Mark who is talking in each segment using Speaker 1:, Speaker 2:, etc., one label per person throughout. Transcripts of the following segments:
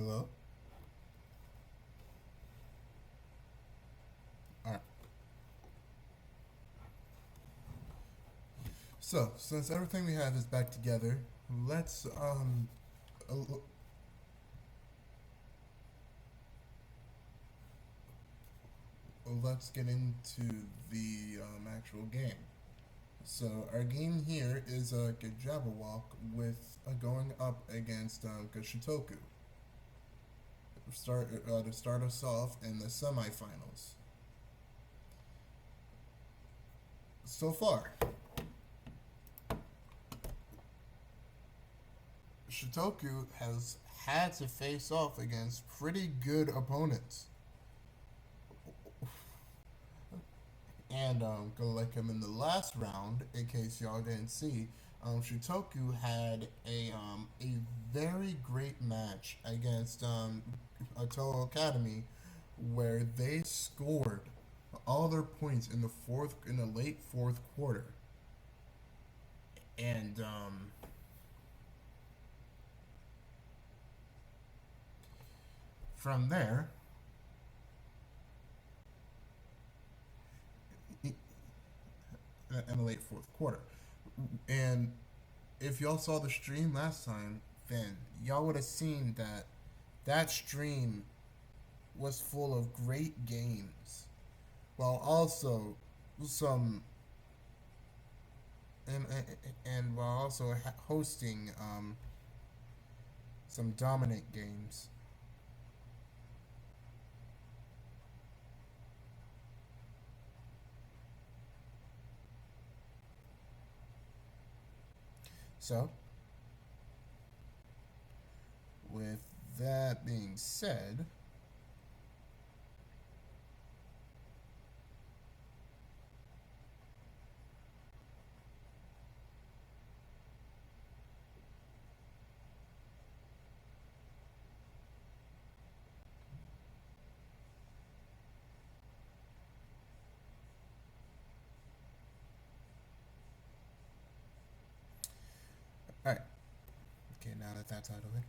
Speaker 1: Hello? Alright. So, since everything we have is back together, let's, uh, let's get into the, actual game. So, our game here is a Jabberwock with going up against Gashitoku. To start us off in the semifinals. So far, Shitoku has had to face off against pretty good opponents. And like him in the last round, in case y'all didn't see, Shitoku had a very great match against Atoll Academy, where they scored all their points in the late fourth quarter, and from there, in the late fourth quarter. And if y'all saw the stream last time, then y'all would have seen that stream was full of great games, while also some and while also hosting some dominant games. So, with that being said, all right. Okay, now that that's out of the way,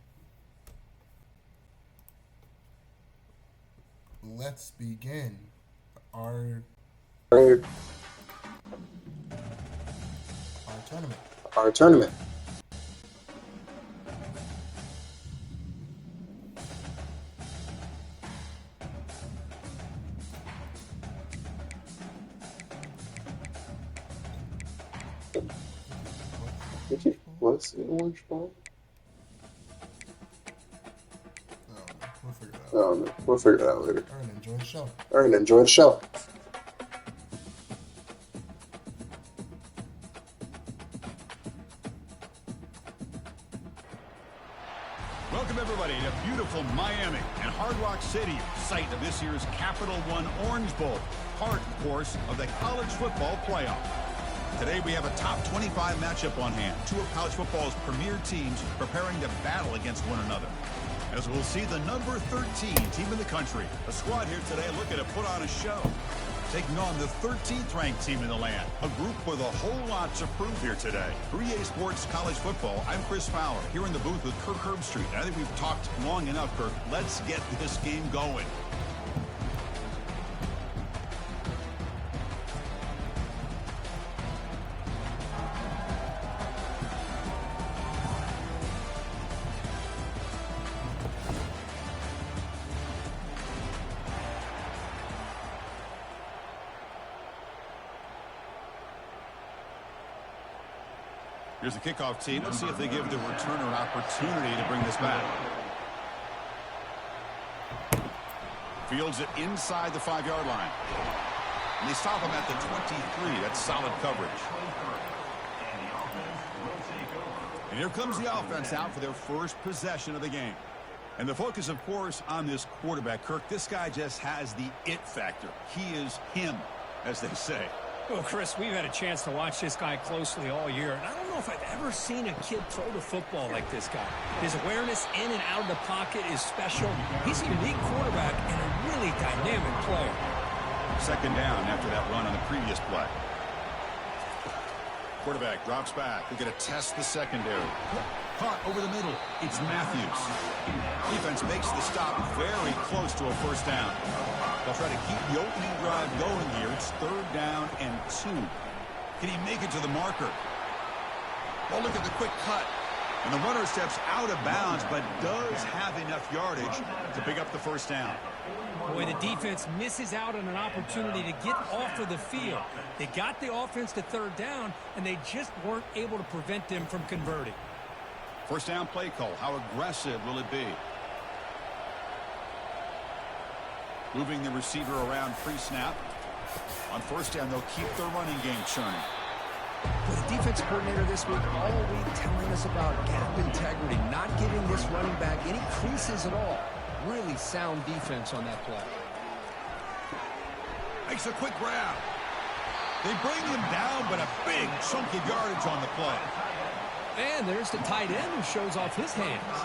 Speaker 1: let's begin our
Speaker 2: our,
Speaker 1: tournament.
Speaker 2: our tournament. What's the orange ball?
Speaker 1: We'll figure it out.
Speaker 2: Oh, no. We'll figure it out later.
Speaker 1: All right, enjoy the show.
Speaker 2: All right, enjoy the show.
Speaker 3: Welcome, everybody, to beautiful Miami and Hard Rock City, site of this year's Capital One Orange Bowl, part, of course, of the college football playoff. Today, we have a top 25 matchup on hand. Two of college football's premier teams preparing to battle against one another. As we'll see the number 13 team in the country, a squad here today looking to put on a show, taking on the 13th ranked team in the land, a group with a whole lot to prove here today. For EA Sports College Football, I'm Chris Fowler, here in the booth with Kirk Herbstreit. I think we've talked long enough, Kirk. Let's get this game going. Here's the kickoff team. Let's see if they give the returner an opportunity to bring this back. Fields it inside the 5-yard line. And they stop him at the 23. That's solid coverage. And here comes the offense out for their first possession of the game. And the focus, of course, on this quarterback, Kirk. This guy just has the it factor. He is him, as they say.
Speaker 4: Well, Chris, we've had a chance to watch this guy closely all year, and I don't know if I've ever seen a kid throw the football like this guy. His awareness in and out of the pocket is special. He's a unique quarterback and a really dynamic player.
Speaker 3: Second down after that run on the previous play. Quarterback drops back. We're going to test the secondary. Caught Over the middle, it's Matthews. Defense makes the stop very close to a first down. They'll try to keep the opening drive going here. It's 3rd down and 2. Can he make it to the marker? Well, look at the quick cut. And the runner steps out of bounds, but does have enough yardage to pick up the first down.
Speaker 4: Boy, the defense misses out on an opportunity to get off of the field. They got the offense to 3rd down, and they just weren't able to prevent them from converting.
Speaker 3: First down play call. How aggressive will it be? Moving the receiver around pre-snap. On first down, they'll keep their running game churning.
Speaker 4: The defensive coordinator this week all week telling us about gap integrity, not giving this running back any creases at all. Really sound defense on that play.
Speaker 3: Makes a quick grab. They bring him down, but a big chunk of yardage on the play.
Speaker 4: And there's the tight end who shows off his hands.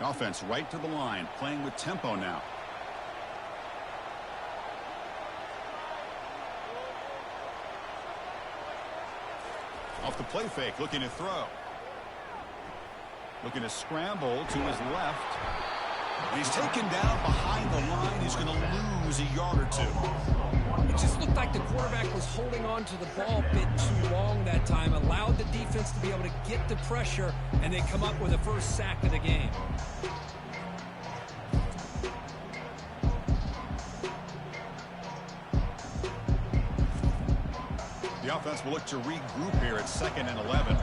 Speaker 3: Offense right to the line, playing with tempo now. Off the play fake, looking to throw. Looking to scramble to his left. And he's taken down behind the line. He's going to lose a yard or two.
Speaker 4: It just looked like the quarterback was holding on to the ball a bit too long that time, allowed the defense to be able to get the pressure, and they come up with the first sack of the game.
Speaker 3: The offense will look to regroup here at 2nd and 11.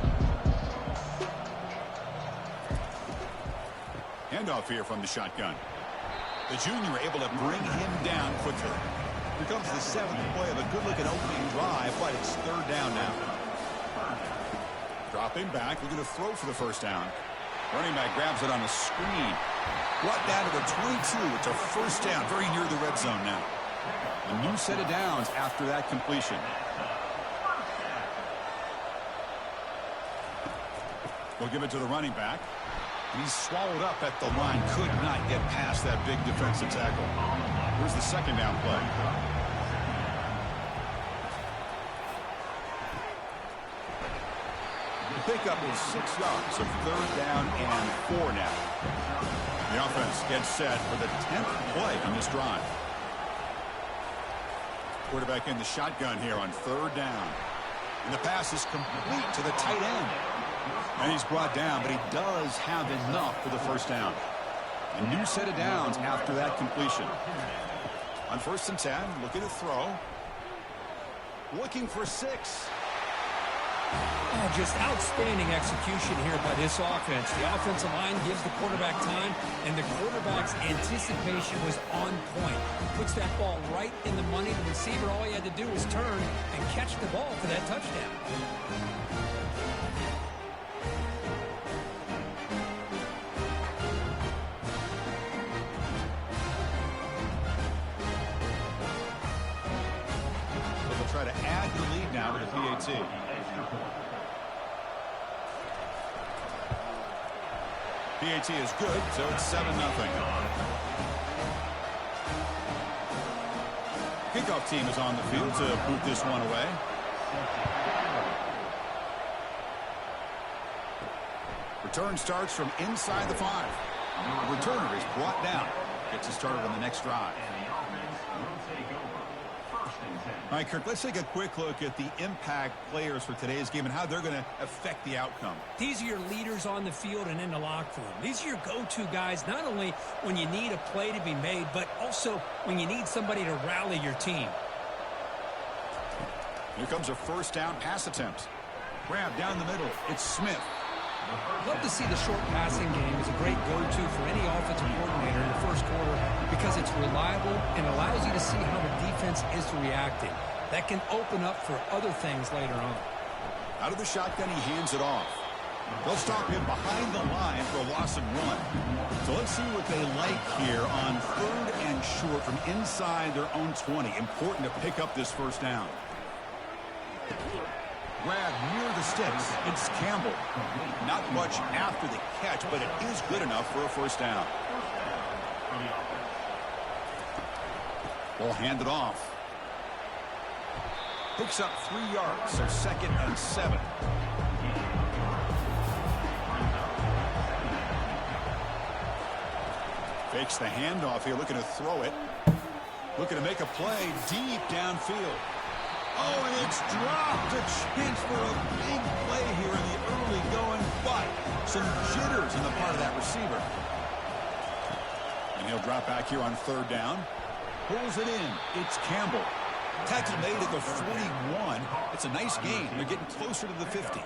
Speaker 3: Handoff here from the shotgun. The junior able to bring him down quickly. Here comes the 7th play of a good-looking opening drive, but it's 3rd down now. Dropping back, looking to throw for the first down. Running back grabs it on a screen. Brought down to the 22. It's a first down, very near the red zone now. A new set of downs after that completion. We'll give it to the running back. And he's swallowed up at the line. Could not get past that big defensive tackle. Here's the 2nd down play. The pickup is 6 yards, so 3rd down and 4 now. The offense gets set for the 10th play on this drive. Quarterback in the shotgun here on 3rd down. And the pass is complete to the tight end. And he's brought down, but he does have enough for the first down. A new set of downs after that completion. On 1st and 10, looking to throw. Looking for 6.
Speaker 4: Oh, just outstanding execution here by this offense. The offensive line gives the quarterback time, and the quarterback's anticipation was on point. Puts that ball right in the money. The receiver, all he had to do was turn and catch the ball for that touchdown.
Speaker 3: Try to add the lead now to the PAT. PAT is good, so it's 7-0. Kickoff team is on the field to boot this one away. Return starts from inside the 5. The returner is brought down. Gets us started on the next drive. All right, Kirk, let's take a quick look at the impact players for today's game and how they're going to affect the outcome.
Speaker 4: These are your leaders on the field and in the locker room. These are your go-to guys, not only when you need a play to be made, but also when you need somebody to rally your team.
Speaker 3: Here comes a first down pass attempt. Grab down the middle. It's Smith.
Speaker 4: Love to see the short passing game as a great go-to for any offensive coordinator in the first quarter because it's reliable and allows you to see how the defense is reacting. That can open up for other things later on.
Speaker 3: Out of the shotgun, he hands it off. They'll stop him behind the line for a loss and run. So let's see what they like here on 3rd and short from inside their own 20. Important to pick up this first down. grab near the sticks. It's Campbell. Not much after the catch, but it is good enough for a first down. Ball handed off. Picks up 3 yards, so 2nd and 7. Fakes the handoff here, looking to throw it. Looking to make a play deep downfield. Oh, and it's dropped. A chance for a big play here in the early going, but some jitters on the part of that receiver. And he'll drop back here on 3rd down. Pulls it in. It's Campbell. Tackle made at the 41. It's a nice gain. They're getting closer to the 50.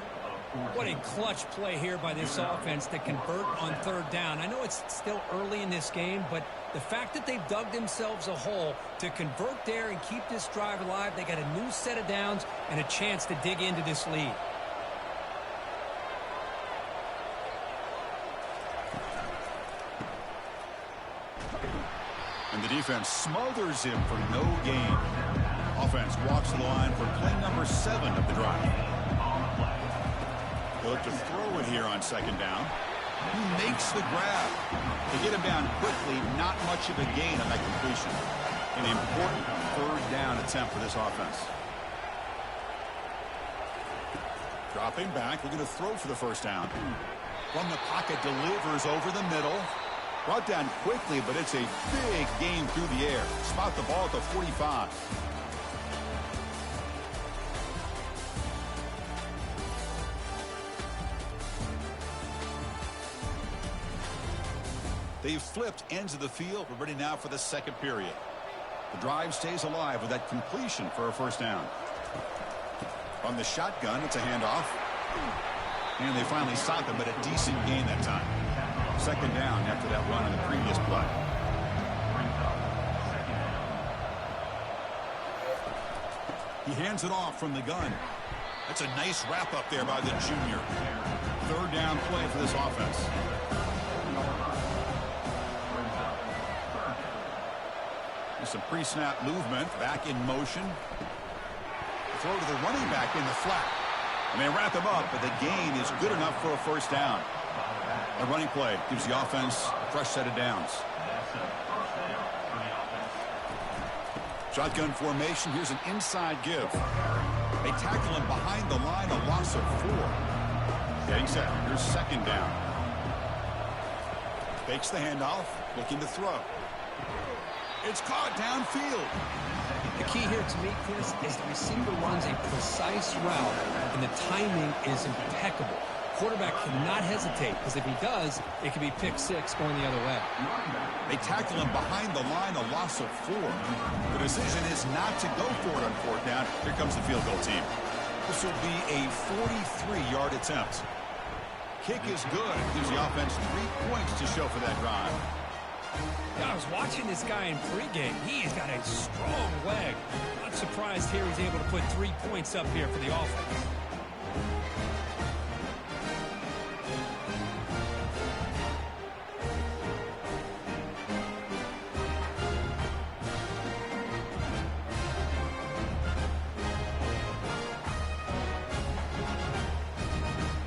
Speaker 4: What a clutch play here by this offense to convert on 3rd down. I know it's still early in this game, but the fact that they've dug themselves a hole to convert there and keep this drive alive, they got a new set of downs and a chance to dig into this lead.
Speaker 3: And the defense smothers him for no gain. Offense walks the line for play number 7 of the drive. They'll look to throw it here on 2nd down. He makes the grab. They get him down quickly. Not much of a gain on that completion. An important 3rd down attempt for this offense. Dropping back. Looking to throw for the first down. From the pocket, delivers over the middle. Brought down quickly, but it's a big gain through the air. Spot the ball at the 45. They've flipped ends of the field. We're ready now for the 2nd period. The drive stays alive with that completion for a first down. From the shotgun, it's a handoff. And they finally stop him, but a decent gain that time. 2nd down after that run on the previous play. He hands it off from the gun. That's a nice wrap up there by the junior. 3rd down play for this offense. Some pre-snap movement, back in motion. Throw to the running back in the flat. And they wrap him up, but the gain is good enough for a first down. A running play gives the offense a fresh set of downs. Shotgun formation. Here's an inside give. They tackle him behind the line, a loss of 4. Getting set. Here's 2nd down. Fakes the handoff, looking to throw. It's caught downfield.
Speaker 4: The key here to me, Chris, is the receiver runs a precise route, and the timing is impeccable. Quarterback cannot hesitate, because if he does, it could be pick 6 going the other way.
Speaker 3: They tackle him behind the line, a loss of 4. The decision is not to go for it on 4th down. Here comes the field goal team. This will be a 43-yard attempt. Kick is good. Gives the offense 3 points to show for that drive.
Speaker 4: I was watching this guy in pregame. He's got a strong leg. Not surprised here he's able to put 3 points up here for the offense.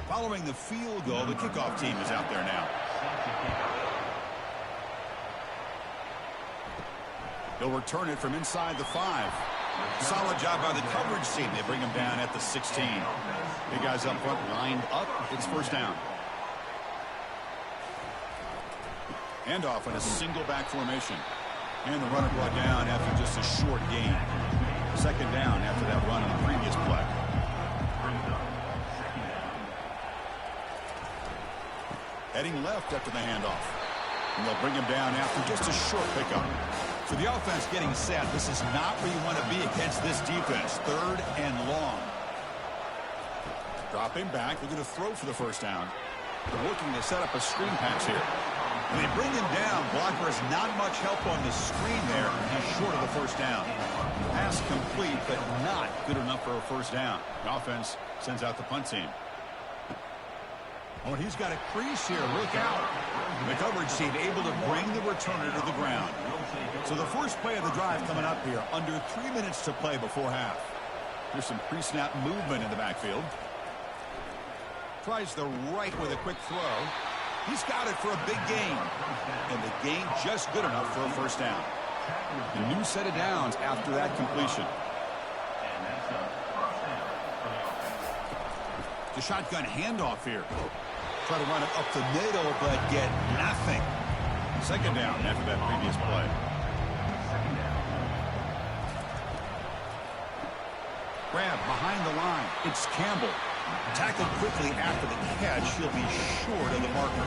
Speaker 3: Following the field goal, the kickoff team is out there now. They'll return it from inside the 5. Solid job by the coverage team. They bring him down at the 16. Big guys up front lined up. It's first down. Handoff in a single back formation. And the runner brought down after just a short gain. 2nd down after that run on the previous play. Heading left after the handoff. And they'll bring him down after just a short pickup. For the offense getting set, this is not where you want to be against this defense. 3rd and long. Dropping back, looking to throw for the first down. They're looking to set up a screen pass here. And they bring him down. Blocker has not much help on the screen there. He's short of the first down. Pass complete, but not good enough for a first down. The offense sends out the punt team. Oh, and he's got a crease here. Look out. The coverage team able to bring the returner to the ground. So the first play of the drive coming up here. Under 3 minutes to play before half. Here's some pre-snap movement in the backfield. Tries the right with a quick throw. He's got it for a big gain. And the gain just good enough for a first down. A new set of downs after that completion. The shotgun handoff here. Try to run it up the middle, but get nothing. Second down after that previous play. Grab behind the line. It's Campbell. Tackled quickly after the catch. He'll be short of the marker.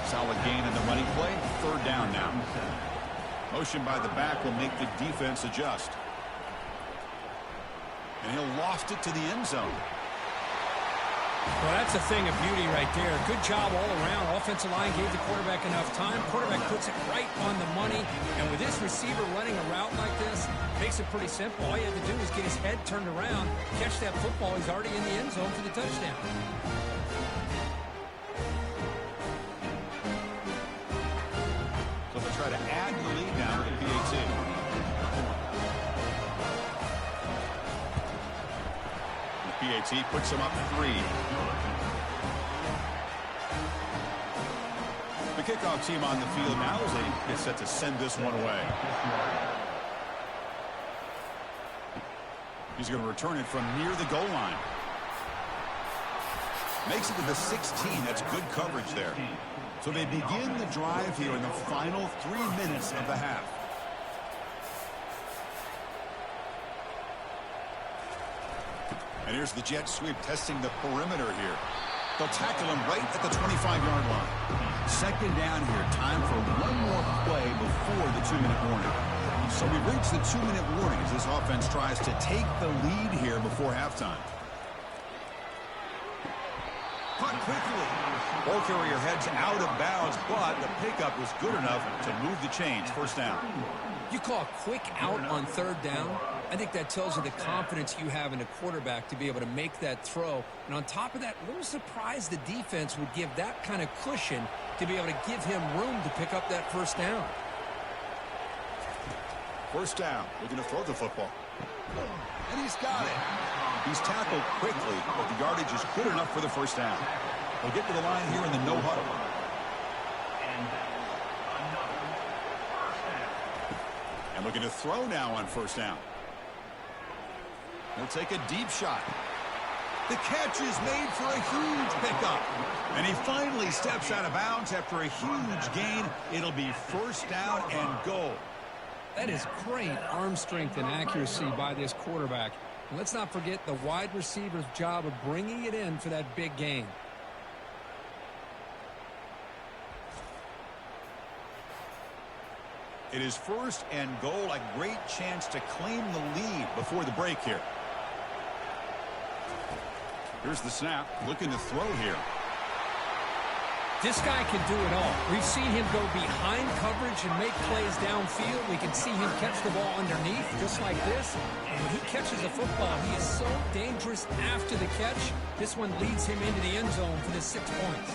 Speaker 3: Solid gain in the running play. Third down now. Motion by the back will make the defense adjust. And he'll loft it to the end zone.
Speaker 4: Well, that's a thing of beauty right there. Good job all around. Offensive line gave the quarterback enough time. Quarterback puts it right on the money. And with this receiver running a route like this, makes it pretty simple. All you have to do is get his head turned around, catch that football. He's already in the end zone for the touchdown.
Speaker 3: So they'll try to add the lead now with the PAT. PAT puts him up 3. The kickoff team on the field now as they get set to send this one away. He's going to return it from near the goal line. Makes it to the 16. That's good coverage there. So they begin the drive here in the final 3 minutes of the half. And here's the jet sweep testing the perimeter here. They'll tackle him right at the 25-yard line. Second down here. Time for one more play before the 2-minute warning. So we've reached the 2-minute warning as this offense tries to take the lead here before halftime. Caught quickly. Ball carrier heads out of bounds, but the pickup was good enough to move the chains. First down.
Speaker 4: You call a quick out on third down. I think that tells you the confidence you have in a quarterback to be able to make that throw. And on top of that, a little surprised the defense would give that kind of cushion to be able to give him room to pick up that first down.
Speaker 3: First down. Looking to throw the football. And he's got it. He's tackled quickly, but the yardage is good enough for the first down. They'll get to the line here in the no huddle. And looking to throw now on first down. He'll take a deep shot. The catch is made for a huge pickup. And he finally steps out of bounds after a huge gain. It'll be first down and goal.
Speaker 4: That is great arm strength and accuracy by this quarterback. And let's not forget the wide receiver's job of bringing it in for that big gain.
Speaker 3: It is first and goal. A great chance to claim the lead before the break here. Here's the snap. Looking to throw here.
Speaker 4: This guy can do it all. We've seen him go behind coverage and make plays downfield. We can see him catch the ball underneath just like this. And when he catches a football, he is so dangerous after the catch. This one leads him into the end zone for the 6 points.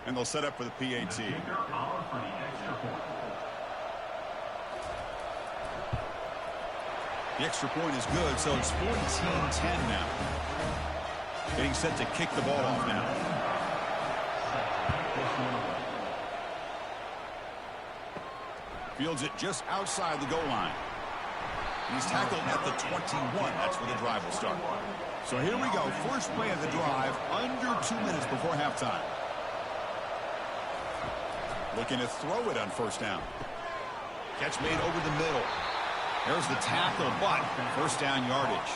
Speaker 3: And they'll set up for the PAT. The extra point is good, so it's 14-10 now. Getting set to kick the ball off now. Fields it just outside the goal line. He's tackled at the 21. That's where the drive will start. So here we go. First play of the drive, under 2 minutes before halftime. Looking to throw it on first down. Catch made over the middle. There's the tackle, but first down yardage.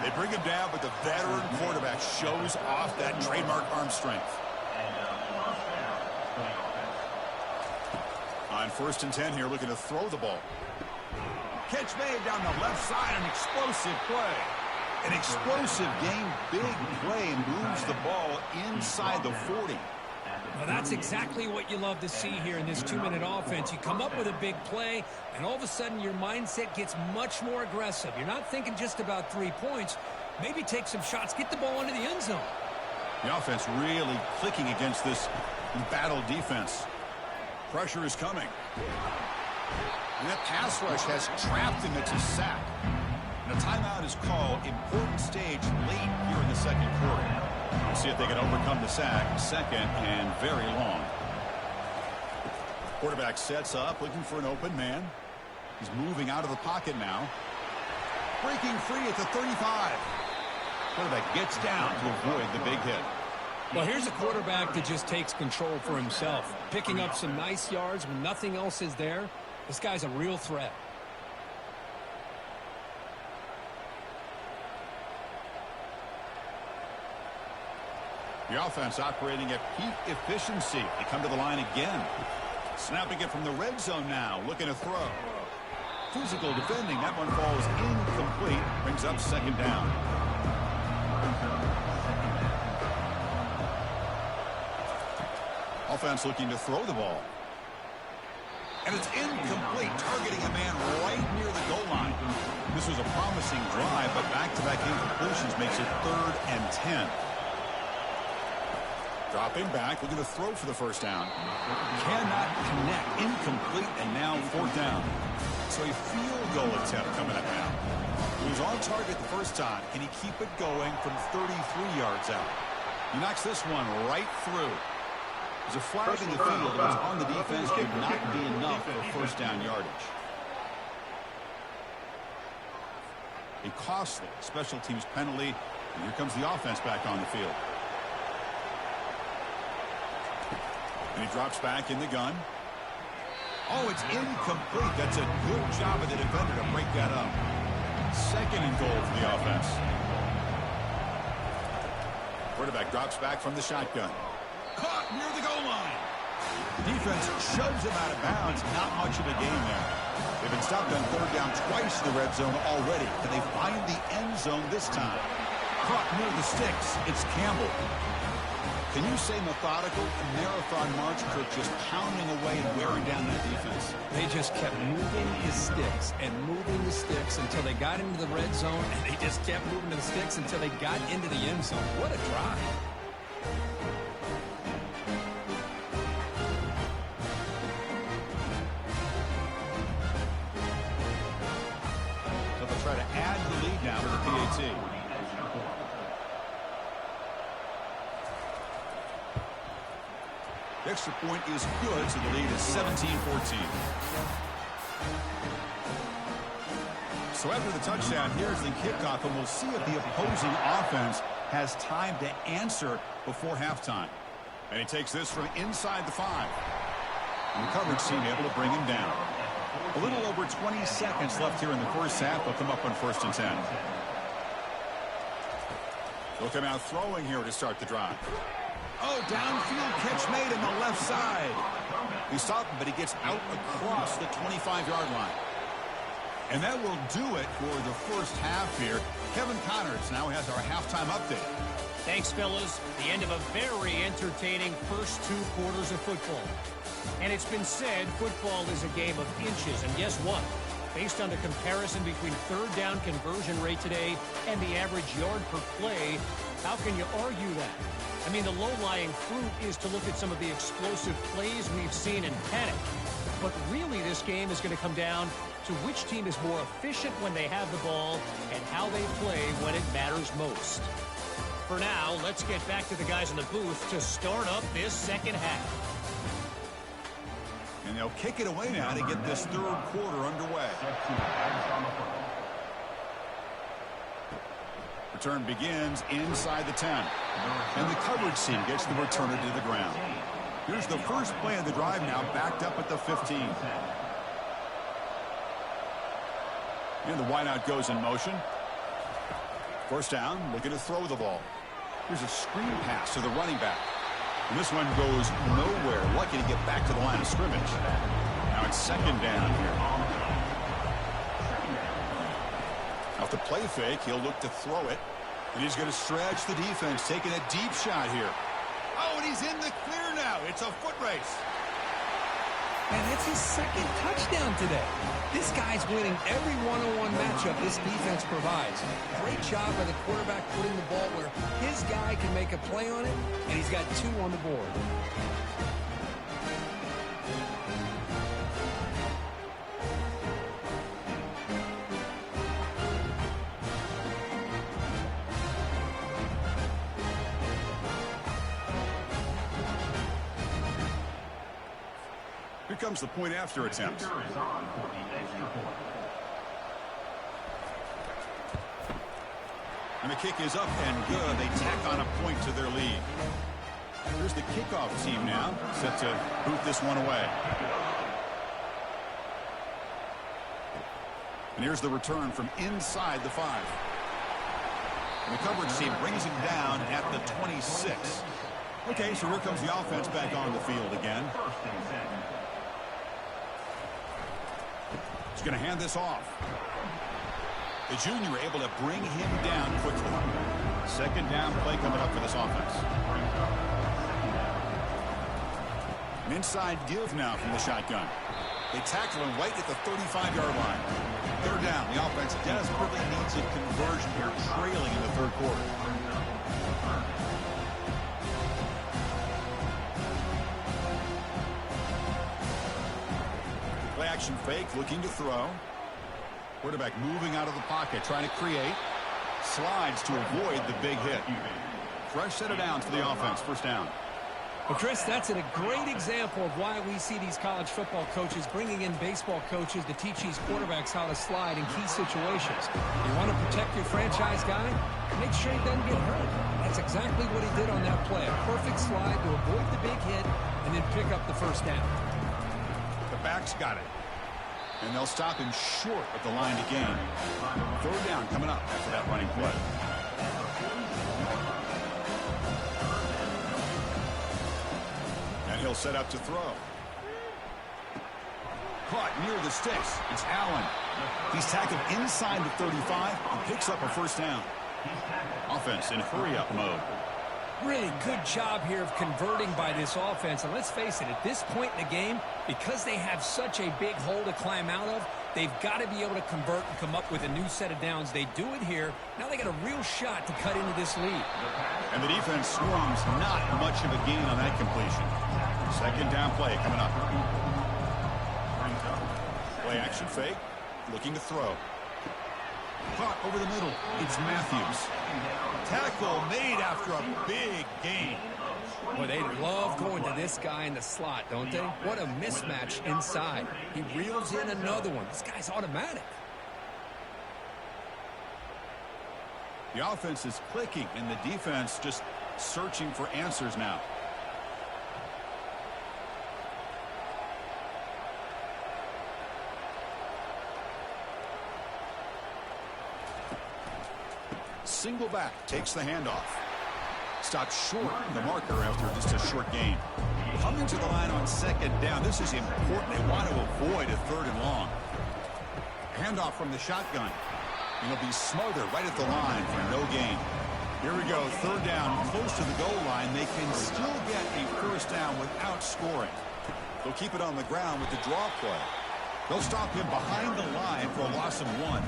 Speaker 3: They bring him down, but the veteran quarterback shows off that trademark arm strength. On 1st and 10 here, looking to throw the ball. Catch made down the left side, an explosive play. An explosive gain, big play, moves the ball inside the 40.
Speaker 4: Well, that's exactly what you love to see here in this 2-minute offense. You come up with a big play, and all of a sudden your mindset gets much more aggressive. You're not thinking just about 3 points. Maybe take some shots, get the ball into the end zone.
Speaker 3: The offense really clicking against this embattled defense. Pressure is coming. And that pass rush has trapped him. It's a sack. And a timeout is called. Important stage late here in the second quarter. We'll see if they can overcome the sack. Second and very long. Quarterback sets up, looking for an open man. He's moving out of the pocket now. Breaking free at the 35. Quarterback gets down to avoid the big hit.
Speaker 4: Well, here's a quarterback that just takes control for himself. Picking up some nice yards when nothing else is there. This guy's a real threat.
Speaker 3: The offense operating at peak efficiency. They come to the line again. Snapping it from the red zone now. Looking to throw. Physical defending. That one falls incomplete. Brings up second down. Offense looking to throw the ball. And it's incomplete. Targeting a man right near the goal line. This was a promising drive, but back-to-back incompletions makes it 3rd and 10. Dropping back, looking to throw for the first down. Cannot connect. Incomplete, and now 4th down. So a field goal attempt coming up now. He was on target the first time. Can he keep it going from 33 yards out? He knocks this one right through. There's a flag in the field that was on the defense. Would not be enough for first down yardage. A costly special teams penalty. And here comes the offense back on the field. And he drops back in the gun. Oh, it's incomplete. That's a good job of the defender to break that up. 2nd and goal for the offense. Quarterback drops back from the shotgun. Caught near the goal line. Defense shoves him out of bounds. Not much of a game there. They've been stopped on 3rd down twice in the red zone already. Can they find the end zone this time? Caught near the sticks. It's Campbell. Can you say methodical? A marathon march, Kirk, just pounding away and wearing down that defense.
Speaker 4: They just kept moving his sticks and moving the sticks until they got into the red zone, and they just kept moving the sticks until they got into the end zone. What a drive.
Speaker 3: So they'll try to add the lead now with the PAT. The extra point is good, so the lead is 17-14. So after the touchdown, here's the kickoff, and we'll see if the opposing offense has time to answer before halftime. And he takes this from inside the 5. And the coverage team able to bring him down. A little over 20 seconds left here in the first half. They'll come up on 1st and 10. They'll come out throwing here to start the drive. Oh, downfield catch made on the left side. He stopped him, but he gets out across the 25-yard line. And that will do it for the first half here. Kevin Connors now has our halftime update.
Speaker 5: Thanks, fellas. The end of a very entertaining first 2 quarters of football. And it's been said football is a game of inches. And guess what? Based on the comparison between 3rd down conversion rate today and the average yard per play, how can you argue that? I mean, the low-lying fruit is to look at some of the explosive plays we've seen in panic. But really, this game is going to come down to which team is more efficient when they have the ball and how they play when it matters most. For now, let's get back to the guys in the booth to start up this second half.
Speaker 3: And they'll kick it away now to get this 3rd quarter underway. Return begins inside the 10. And the coverage team gets the returner to the ground. Here's the first play of the drive now, backed up at the 15. And the wideout goes in motion. First down, looking to throw the ball. Here's a screen pass to the running back. And this one goes nowhere. Lucky to get back to the line of scrimmage. Now it's 2nd down here. Off the play fake, he'll look to throw it. And he's going to stretch the defense, taking a deep shot here. Oh, and he's in the clear now. It's a foot race.
Speaker 4: And it's his second touchdown today. This guy's winning every one-on-one matchup this defense provides. Great job by the quarterback putting the ball where his guy can make a play on it, and he's got 2 on the board.
Speaker 3: Here comes the point after attempt. And the kick is up and good. They tack on a point to their lead. Here's the kickoff team now, set to boot this one away. And here's the return from inside the 5. And the coverage team brings him down at the 26. Okay, so here comes the offense back on the field again. He's going to hand this off. The junior able to bring him down quickly. Second down play coming up for this offense. An inside give now from the shotgun. They tackle him right at the 35-yard line. Third down. The offense desperately needs a conversion here, trailing in the third quarter. Play action fake, looking to throw. Quarterback moving out of the pocket, trying to create. Slides to avoid the big hit. Fresh set of downs for the offense. First down.
Speaker 4: Well, Chris, that's a great example of why we see these college football coaches bringing in baseball coaches to teach these quarterbacks how to slide in key situations. You want to protect your franchise guy? Make sure he doesn't get hurt. That's exactly what he did on that play. A perfect slide to avoid the big hit and then pick up the first down.
Speaker 3: The back's got it. And they'll stop him short of the line to gain. Third down coming up after that running play. And he'll set up to throw. Caught near the sticks. It's Allen. He's tackled inside the 35 and picks up a first down. Offense in hurry-up mode.
Speaker 4: Really good job here of converting by this offense. And let's face it, at this point in the game, because they have such a big hole to climb out of, they've got to be able to convert and come up with a new set of downs. They do it here. Now they got a real shot to cut into this lead.
Speaker 3: And the defense swarms not much of a gain on that completion. Second down play coming up. Play action fake. Looking to throw. Caught over the middle. It's Matthews. Tackle made after a big gain.
Speaker 4: Boy, they love going to this guy in the slot, don't they? What a mismatch inside. He reels in another one. This guy's automatic.
Speaker 3: The offense is clicking, and the defense just searching for answers now. Single back takes the handoff. Stopped short the marker after just a short gain. Coming to the line on second down. This is important. They want to avoid a third and long. Handoff from the shotgun. And he'll be smothered right at the line for no gain. Here we go. Third down, close to the goal line. They can still get a first down without scoring. They'll keep it on the ground with the draw play. They'll stop him behind the line for a loss of 1.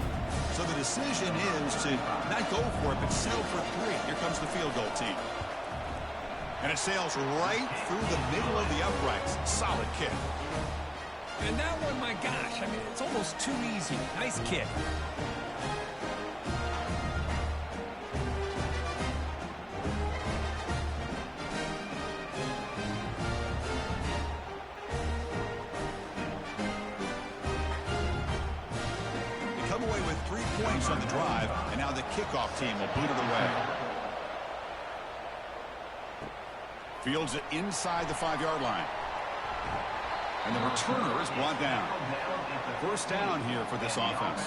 Speaker 3: So the decision is to not go for it, but settle for 3. Here comes the field goal team. And it sails right through the middle of the uprights. Solid kick.
Speaker 4: And that one, my gosh, I mean, it's almost too easy. Nice kick.
Speaker 3: Away with 3 points on the drive, and now the kickoff team will boot it away. Fields it inside the 5-yard line. And the returner is brought down. First down here for this offense.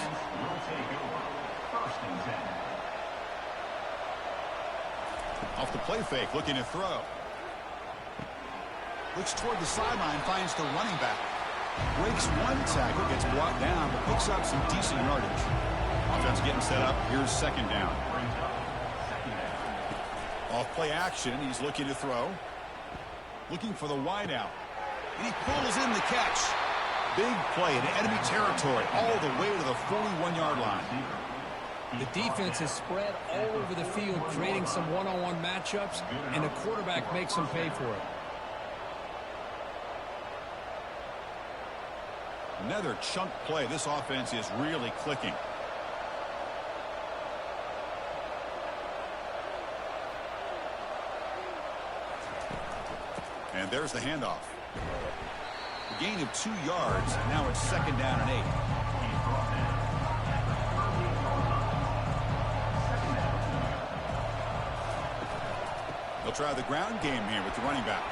Speaker 3: Off the play fake, looking to throw. Looks toward the sideline, finds the running back. Breaks one tackle, gets brought down, but picks up some decent yardage. Offense getting set up. Here's second down. Off play action, he's looking to throw. Looking for the wide out. And he pulls in the catch. Big play in enemy territory all the way to the 41-yard line.
Speaker 4: The defense is spread all over the field, creating some one-on-one matchups, and the quarterback makes them pay for it.
Speaker 3: Another chunk play. This offense is really clicking. And there's the handoff. A gain of 2 yards, and now it's 2nd down and 8. They'll try the ground game here with the running back.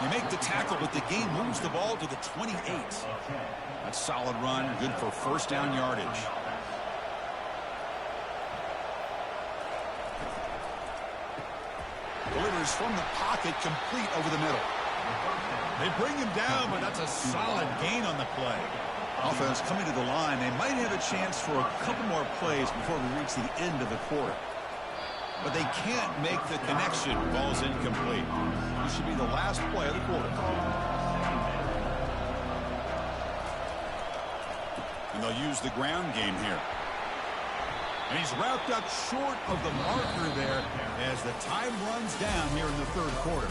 Speaker 3: They make the tackle, but the game moves the ball to the 28. That's a solid run, good for 1st down yardage. Delivers from the pocket, complete over the middle. They bring him down, but that's a solid gain on the play. Offense coming to the line. They might have a chance for a couple more plays before we reach the end of the quarter. But they can't make the connection. Ball's incomplete. This should be the last play of the quarter. And they'll use the ground game here. And he's wrapped up short of the marker there as the time runs down here in the 3rd quarter.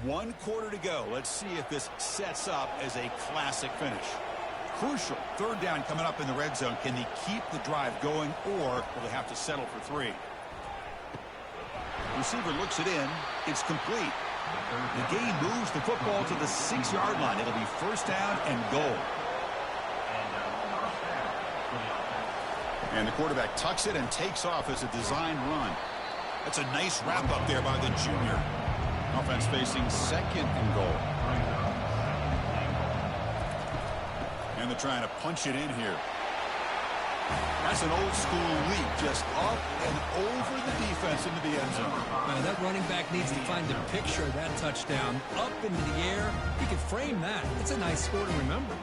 Speaker 3: One quarter to go. Let's see if this sets up as a classic finish. Crucial 3rd down coming up in the red zone. Can they keep the drive going, or will they have to settle for 3? Receiver looks it in. It's complete. The gain moves the football to the 6-yard line. It'll be 1st down and goal. And the quarterback tucks it and takes off as a designed run. That's a nice wrap up there by the junior. Offense facing 2nd and goal. And they're trying to punch it in here. That's an old school leap, just up and over the defense into the end zone.
Speaker 4: That running back needs to find the picture of that touchdown. Up into the air. He can frame that. It's a nice score to remember.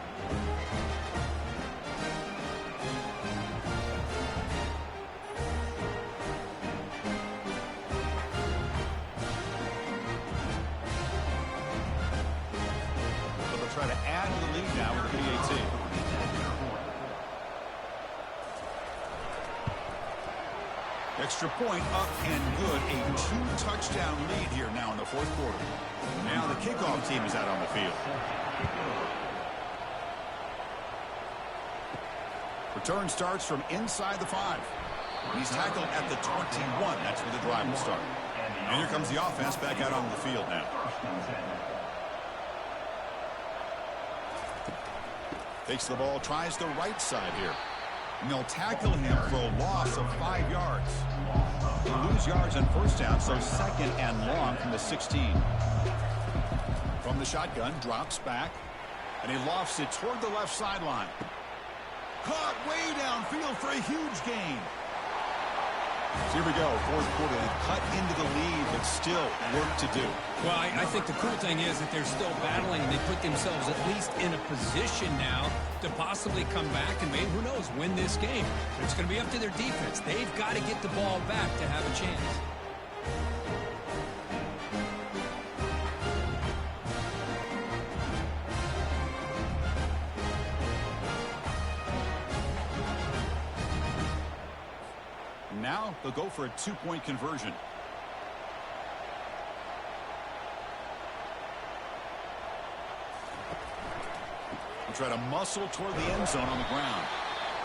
Speaker 3: So they'll try to add to the lead now with the PAT. Extra point up and good. A 2-touchdown lead here now in the 4th quarter. Now the kickoff team is out on the field. Return starts from inside the 5. He's tackled at the 21. That's where the drive will start. And here comes the offense back out on the field now. Takes the ball, tries the right side here. And they'll tackle him for a loss of 5 yards. They'll lose yards on 1st down, so 2nd and long from the 16. From the shotgun, drops back, and he lofts it toward the left sideline. Caught way downfield for a huge gain. So here we go, 4th quarter. They cut into the lead, but still work to do.
Speaker 4: Well, I think the cool thing is that they're still battling, and they put themselves at least in a position now to possibly come back and maybe, who knows, win this game. But it's going to be up to their defense. They've got to get the ball back to have a chance.
Speaker 3: Now they'll go for a 2-point conversion. They'll try to muscle toward the end zone on the ground.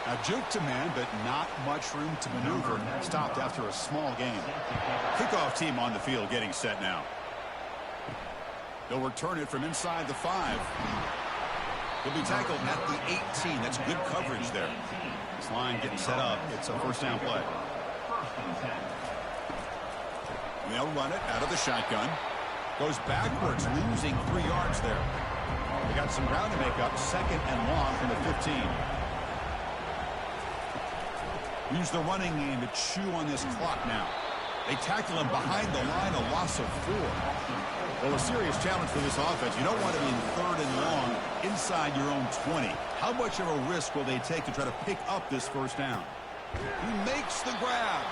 Speaker 3: Now juke to man, but not much room to maneuver. Stopped after a small gain. Kickoff team on the field getting set now. They'll return it from inside the 5. He'll be tackled at the 18. That's good coverage there. This line getting set up. It's a 1st down play. And they'll run it out of the shotgun. Goes backwards, losing 3 yards there. They got some ground to make up. 2nd and long from the 15. Use the running game to chew on this clock now. They tackle him behind the line, a loss of 4. Well, a serious challenge for this offense. You don't want to be in 3rd and long inside your own 20. How much of a risk will they take to try to pick up this first down? He makes the grab.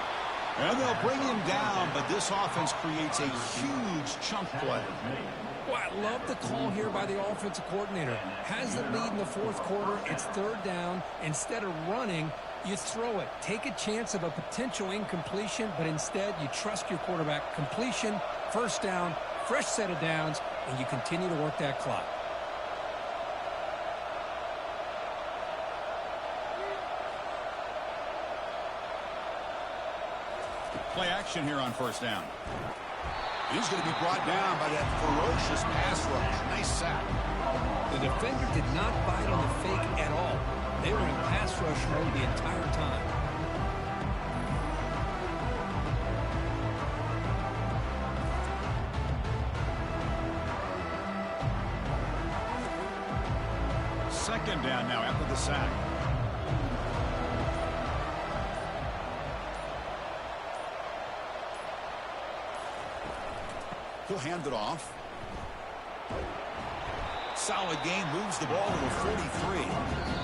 Speaker 3: And they'll bring him down, but this offense creates a huge chunk play.
Speaker 4: Well, I love the call here by the offensive coordinator. Has the lead in the fourth quarter. It's third down. Instead of running, you throw it. Take a chance of a potential incompletion, but instead you trust your quarterback. Completion, first down, fresh set of downs, and you continue to work that clock.
Speaker 3: Play action here on first down. He's going to be brought down by that ferocious pass rush. Nice sack.
Speaker 4: The defender did not bite on the fake at all. They were in pass rush mode the entire time.
Speaker 3: Second down now after the sack. He'll hand it off. Solid gain, moves the ball to the 43.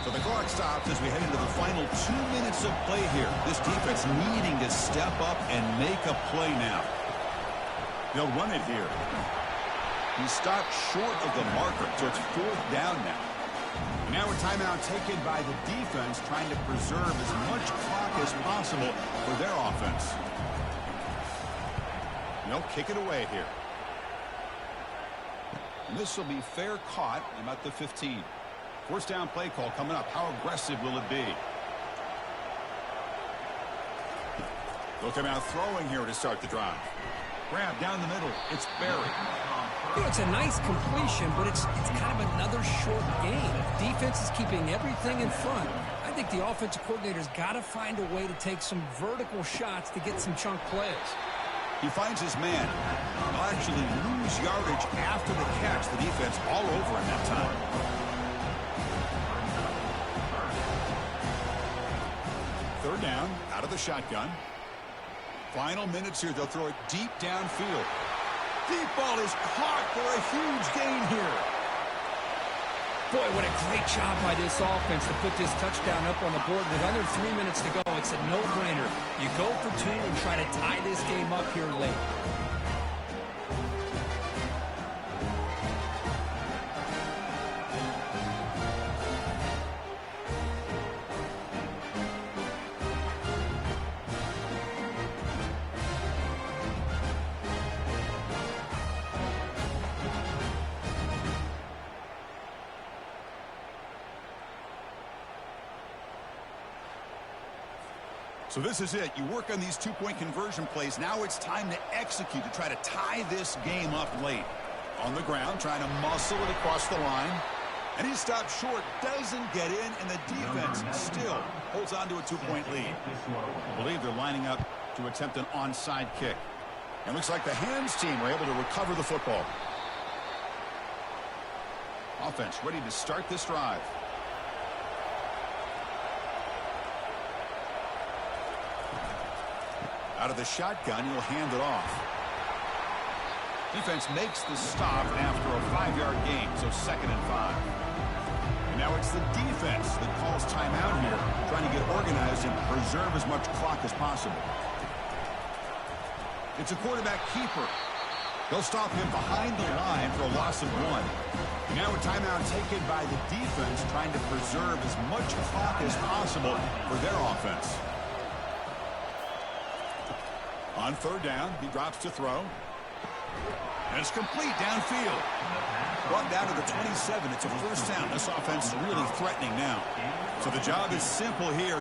Speaker 3: So the clock stops as we head into the final 2 minutes of play here. This defense needing to step up and make a play now. They'll run it here. He stopped short of the marker, so it's fourth down now. And now a timeout taken by the defense, trying to preserve as much clock as possible for their offense. They'll kick it away here. And this will be fair caught about the 15. First down play call coming up. How aggressive will it be? They'll come out throwing here to start the drive. Grab down the middle. It's buried.
Speaker 4: You know, it's a nice completion, but it's kind of another short game. Defense is keeping everything in front. I think the offensive coordinator's got to find a way to take some vertical shots to get some chunk plays.
Speaker 3: He finds his man. He'll actually lose yardage after the catch. The defense all over him that time. Third down, out of the shotgun. Final minutes here. They'll throw it deep downfield. Deep ball is caught for a huge gain here.
Speaker 4: Boy, what a great job by this offense to put this touchdown up on the board. With under 3 minutes to go, it's a no-brainer. You go for two and try to tie this game up here late.
Speaker 3: So this is it. You work on these two-point conversion plays. Now it's time to execute to try to tie this game up late. On the ground, trying to muscle it across the line. And he stops short, doesn't get in, and the defense still holds on to a two-point lead. I believe they're lining up to attempt an onside kick. And looks like the hands team were able to recover the football. Offense ready to start this drive. Out of the shotgun, he'll hand it off. Defense makes the stop after a 5-yard gain, so 2nd and 5. And now it's the defense that calls timeout here, trying to get organized and preserve as much clock as possible. It's a quarterback keeper. They'll stop him behind the line for a loss of 1. And now a timeout taken by the defense, trying to preserve as much clock as possible for their offense. On third down, he drops to throw. And it's complete downfield. Brought down to the 27. It's a first down. This offense really threatening now. So the job is simple here.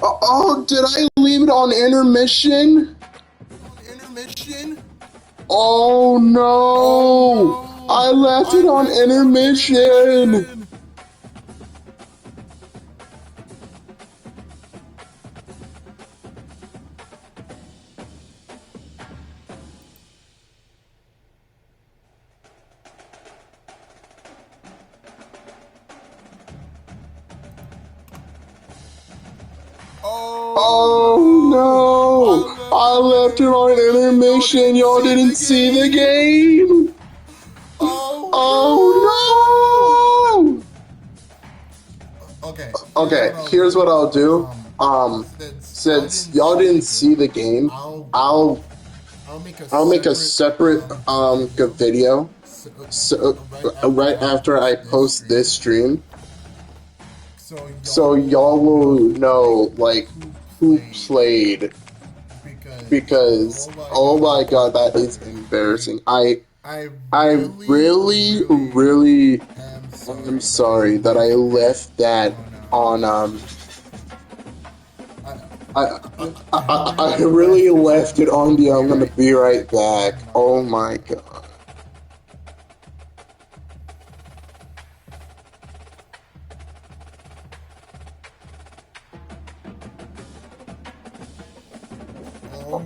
Speaker 2: Oh, did I leave it on intermission?
Speaker 1: Intermission?
Speaker 2: Oh no!
Speaker 1: Oh, no.
Speaker 2: I left it on intermission! Oh no! I left it on intermission. Y'all didn't see the game. Oh no! Okay, here's what I'll do. Since y'all didn't see the game, I'll make a separate video. So right after I post this stream. So y'all will know like who played, because oh my god, that is embarrassing. I really am sorry that I left that on I really left it on the I'm gonna be right back. Oh my god.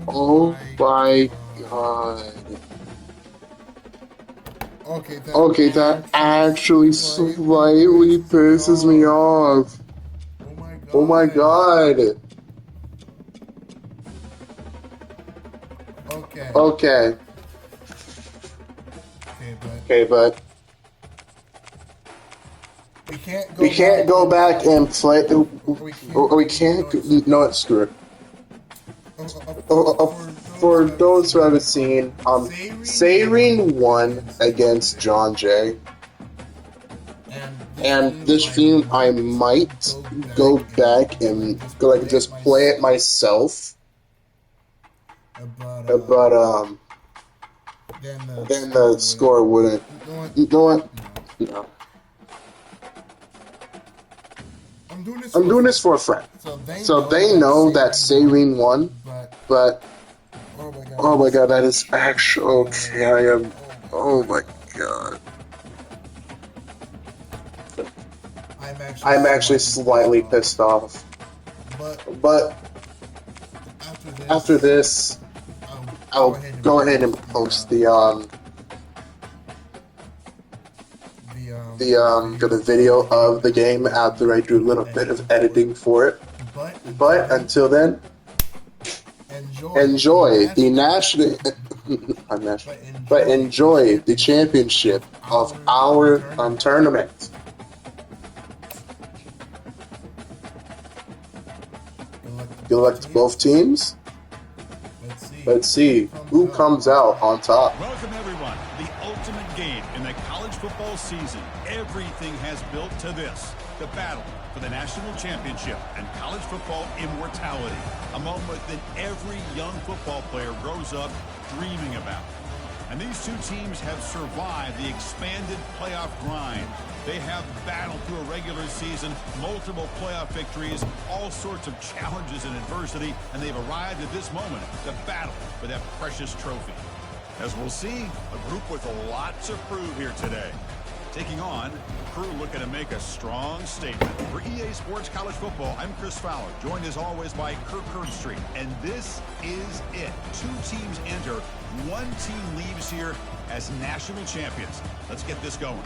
Speaker 2: Oh my god. Okay, that actually slightly pisses me off. Oh my god. Okay, but we can't go back and play. We can't. No, screw it. For those who haven't seen, Sayreen won against John Jay. And this stream, I might go back and just play it myself. But then the score wouldn't. You know what? No. I'm doing this for a friend. So they know that Sayreen won, but oh my god, that is actually okay. I am. Oh my god. I'm actually slightly pissed off. But after this, I'll go ahead and post the video of the game after I do a little bit of editing for it. But until then, enjoy the national, but enjoy the championship of our tournament. Good luck to both teams. Let's see who comes out on top.
Speaker 3: Welcome, everyone. The ultimate game in the college football season. Everything has built to this. The battle for the national championship and college football immortality. A moment that every young football player grows up dreaming about. And these two teams have survived the expanded playoff grind. They have battled through a regular season, multiple playoff victories, all sorts of challenges and adversity, and they've arrived at this moment to battle for that precious trophy. As we'll see, a group with a lot to prove here today. Taking on a crew looking to make a strong statement. For EA Sports College Football, I'm Chris Fowler, joined as always by Kirk Herbstreit. And this is it. Two teams enter, one team leaves here as national champions. Let's get this going.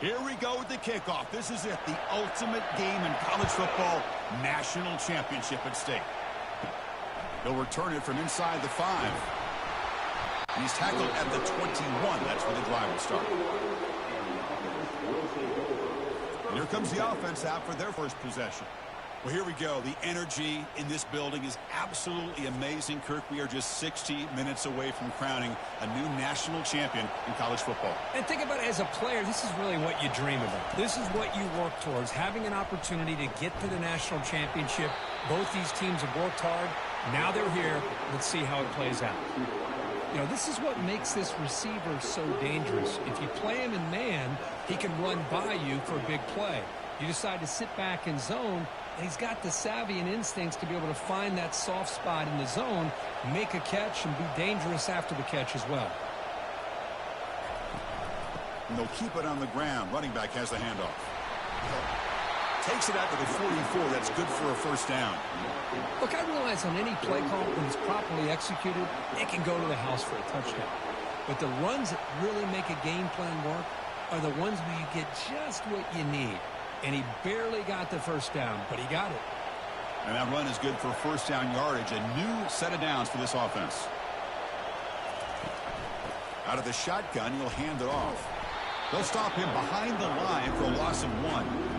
Speaker 3: Here we go with the kickoff. This is it, the ultimate game in college football, national championship at stake. He'll return it from inside the 5. He's tackled at the 21. That's where the drive will start. And here comes the offense out for their first possession. Well, here we go. The energy in this building is absolutely amazing, Kirk. We are just 60 minutes away from crowning a new national champion in college football.
Speaker 4: And think about it as a player, this is really what you dream about. This is what you work towards, having an opportunity to get to the national championship. Both these teams have worked hard. Now they're here. Let's see how it plays out. You know, this is what makes this receiver so dangerous. If you play him in man, he can run by you for a big play. You decide to sit back in zone, and he's got the savvy and instincts to be able to find that soft spot in the zone, make a catch, and be dangerous after the catch as well.
Speaker 3: And they'll keep it on the ground. Running back has the handoff. Takes it out to the 44. That's good for a first down.
Speaker 4: Look, I realize on any play call, when it's properly executed, it can go to the house for a touchdown. But the runs that really make a game plan work are the ones where you get just what you need. And he barely got the first down, but he got it.
Speaker 3: And that run is good for first down yardage. A new set of downs for this offense. Out of the shotgun, he'll hand it off. They'll stop him behind the line for a loss of 1.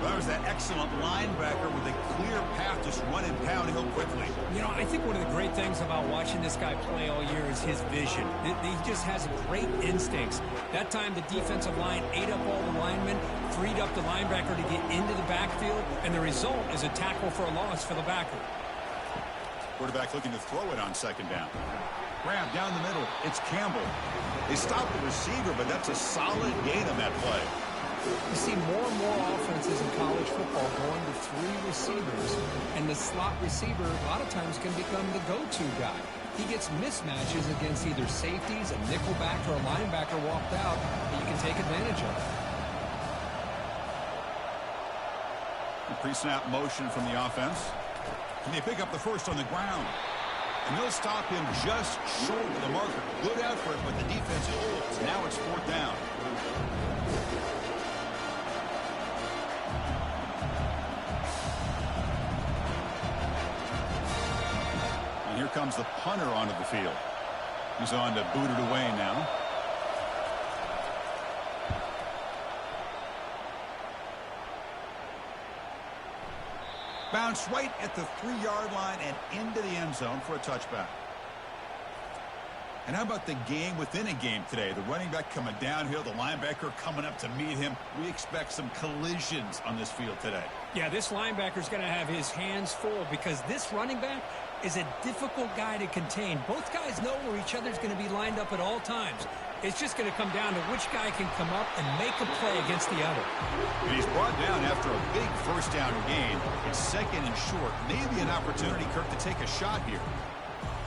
Speaker 3: That was that excellent linebacker with a clear path, just running downhill quickly.
Speaker 4: You know, I think one of the great things about watching this guy play all year is his vision. He just has great instincts. That time the defensive line ate up all the linemen, freed up the linebacker to get into the backfield, and the result is a tackle for a loss for the backer.
Speaker 3: Quarterback looking to throw it on second down. Grab down the middle. It's Campbell. They stop the receiver, but that's a solid gain on that play.
Speaker 4: You see more and more offenses in college football going to 3 receivers, and the slot receiver a lot of times can become the go-to guy. He gets mismatches against either safeties, a nickelback, or a linebacker walked out that you can take advantage of.
Speaker 3: The pre-snap motion from the offense. And they pick up the first on the ground. And they'll stop him just short of the marker. Good effort, but the defense holds. Now it's 4th down. And here comes the punter onto the field. He's on to boot it away now. Bounce right at the 3-yard line and into the end zone for a touchback. And how about the game within a game today? The running back coming downhill, the linebacker coming up to meet him. We expect some collisions on this field today.
Speaker 4: Yeah, this linebacker's going to have his hands full because this running back is a difficult guy to contain. Both guys know where each other's going to be lined up at all times. It's just going to come down to which guy can come up and make a play against the other.
Speaker 3: And he's brought down after a big first down gain. It's 2nd and short. Maybe an opportunity, Kirk, to take a shot here.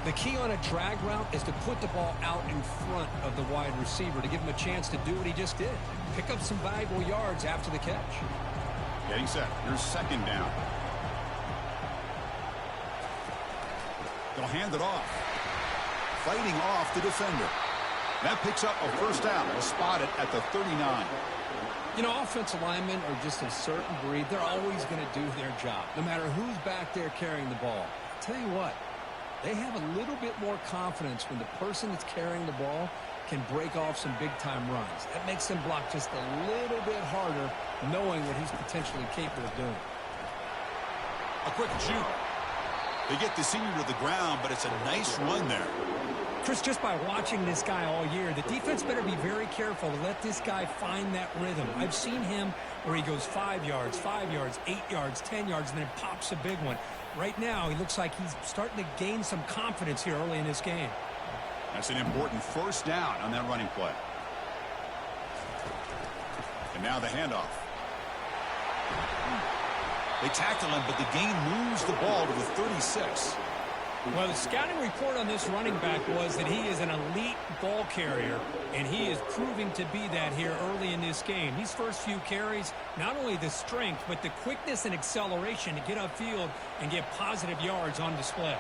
Speaker 4: The key on a drag route is to put the ball out in front of the wide receiver to give him a chance to do what he just did. Pick up some valuable yards after the catch.
Speaker 3: Getting set. Here's 2nd down. They'll hand it off. Fighting off the defender. That picks up a first down. They'll spot it at the 39.
Speaker 4: You know, offensive linemen are just a certain breed. They're always going to do their job, no matter who's back there carrying the ball. I'll tell you what, they have a little bit more confidence when the person that's carrying the ball can break off some big-time runs. That makes them block just a little bit harder, knowing what he's potentially capable of doing.
Speaker 3: A quick juke. They get the senior to the ground, but it's a nice run there.
Speaker 4: Chris, just by watching this guy all year, the defense better be very careful to let this guy find that rhythm. I've seen him where he goes 5 yards, 8 yards, 10 yards, and then pops a big one. Right now, he looks like he's starting to gain some confidence here early in this game.
Speaker 3: That's an important first down on that running play. And now the handoff. They tackle him, but the gain moves the ball to the 36.
Speaker 4: Well, the scouting report on this running back was that he is an elite ball carrier, and he is proving to be that here early in this game. These first few carries, not only the strength, but the quickness and acceleration to get upfield and get positive yards on display.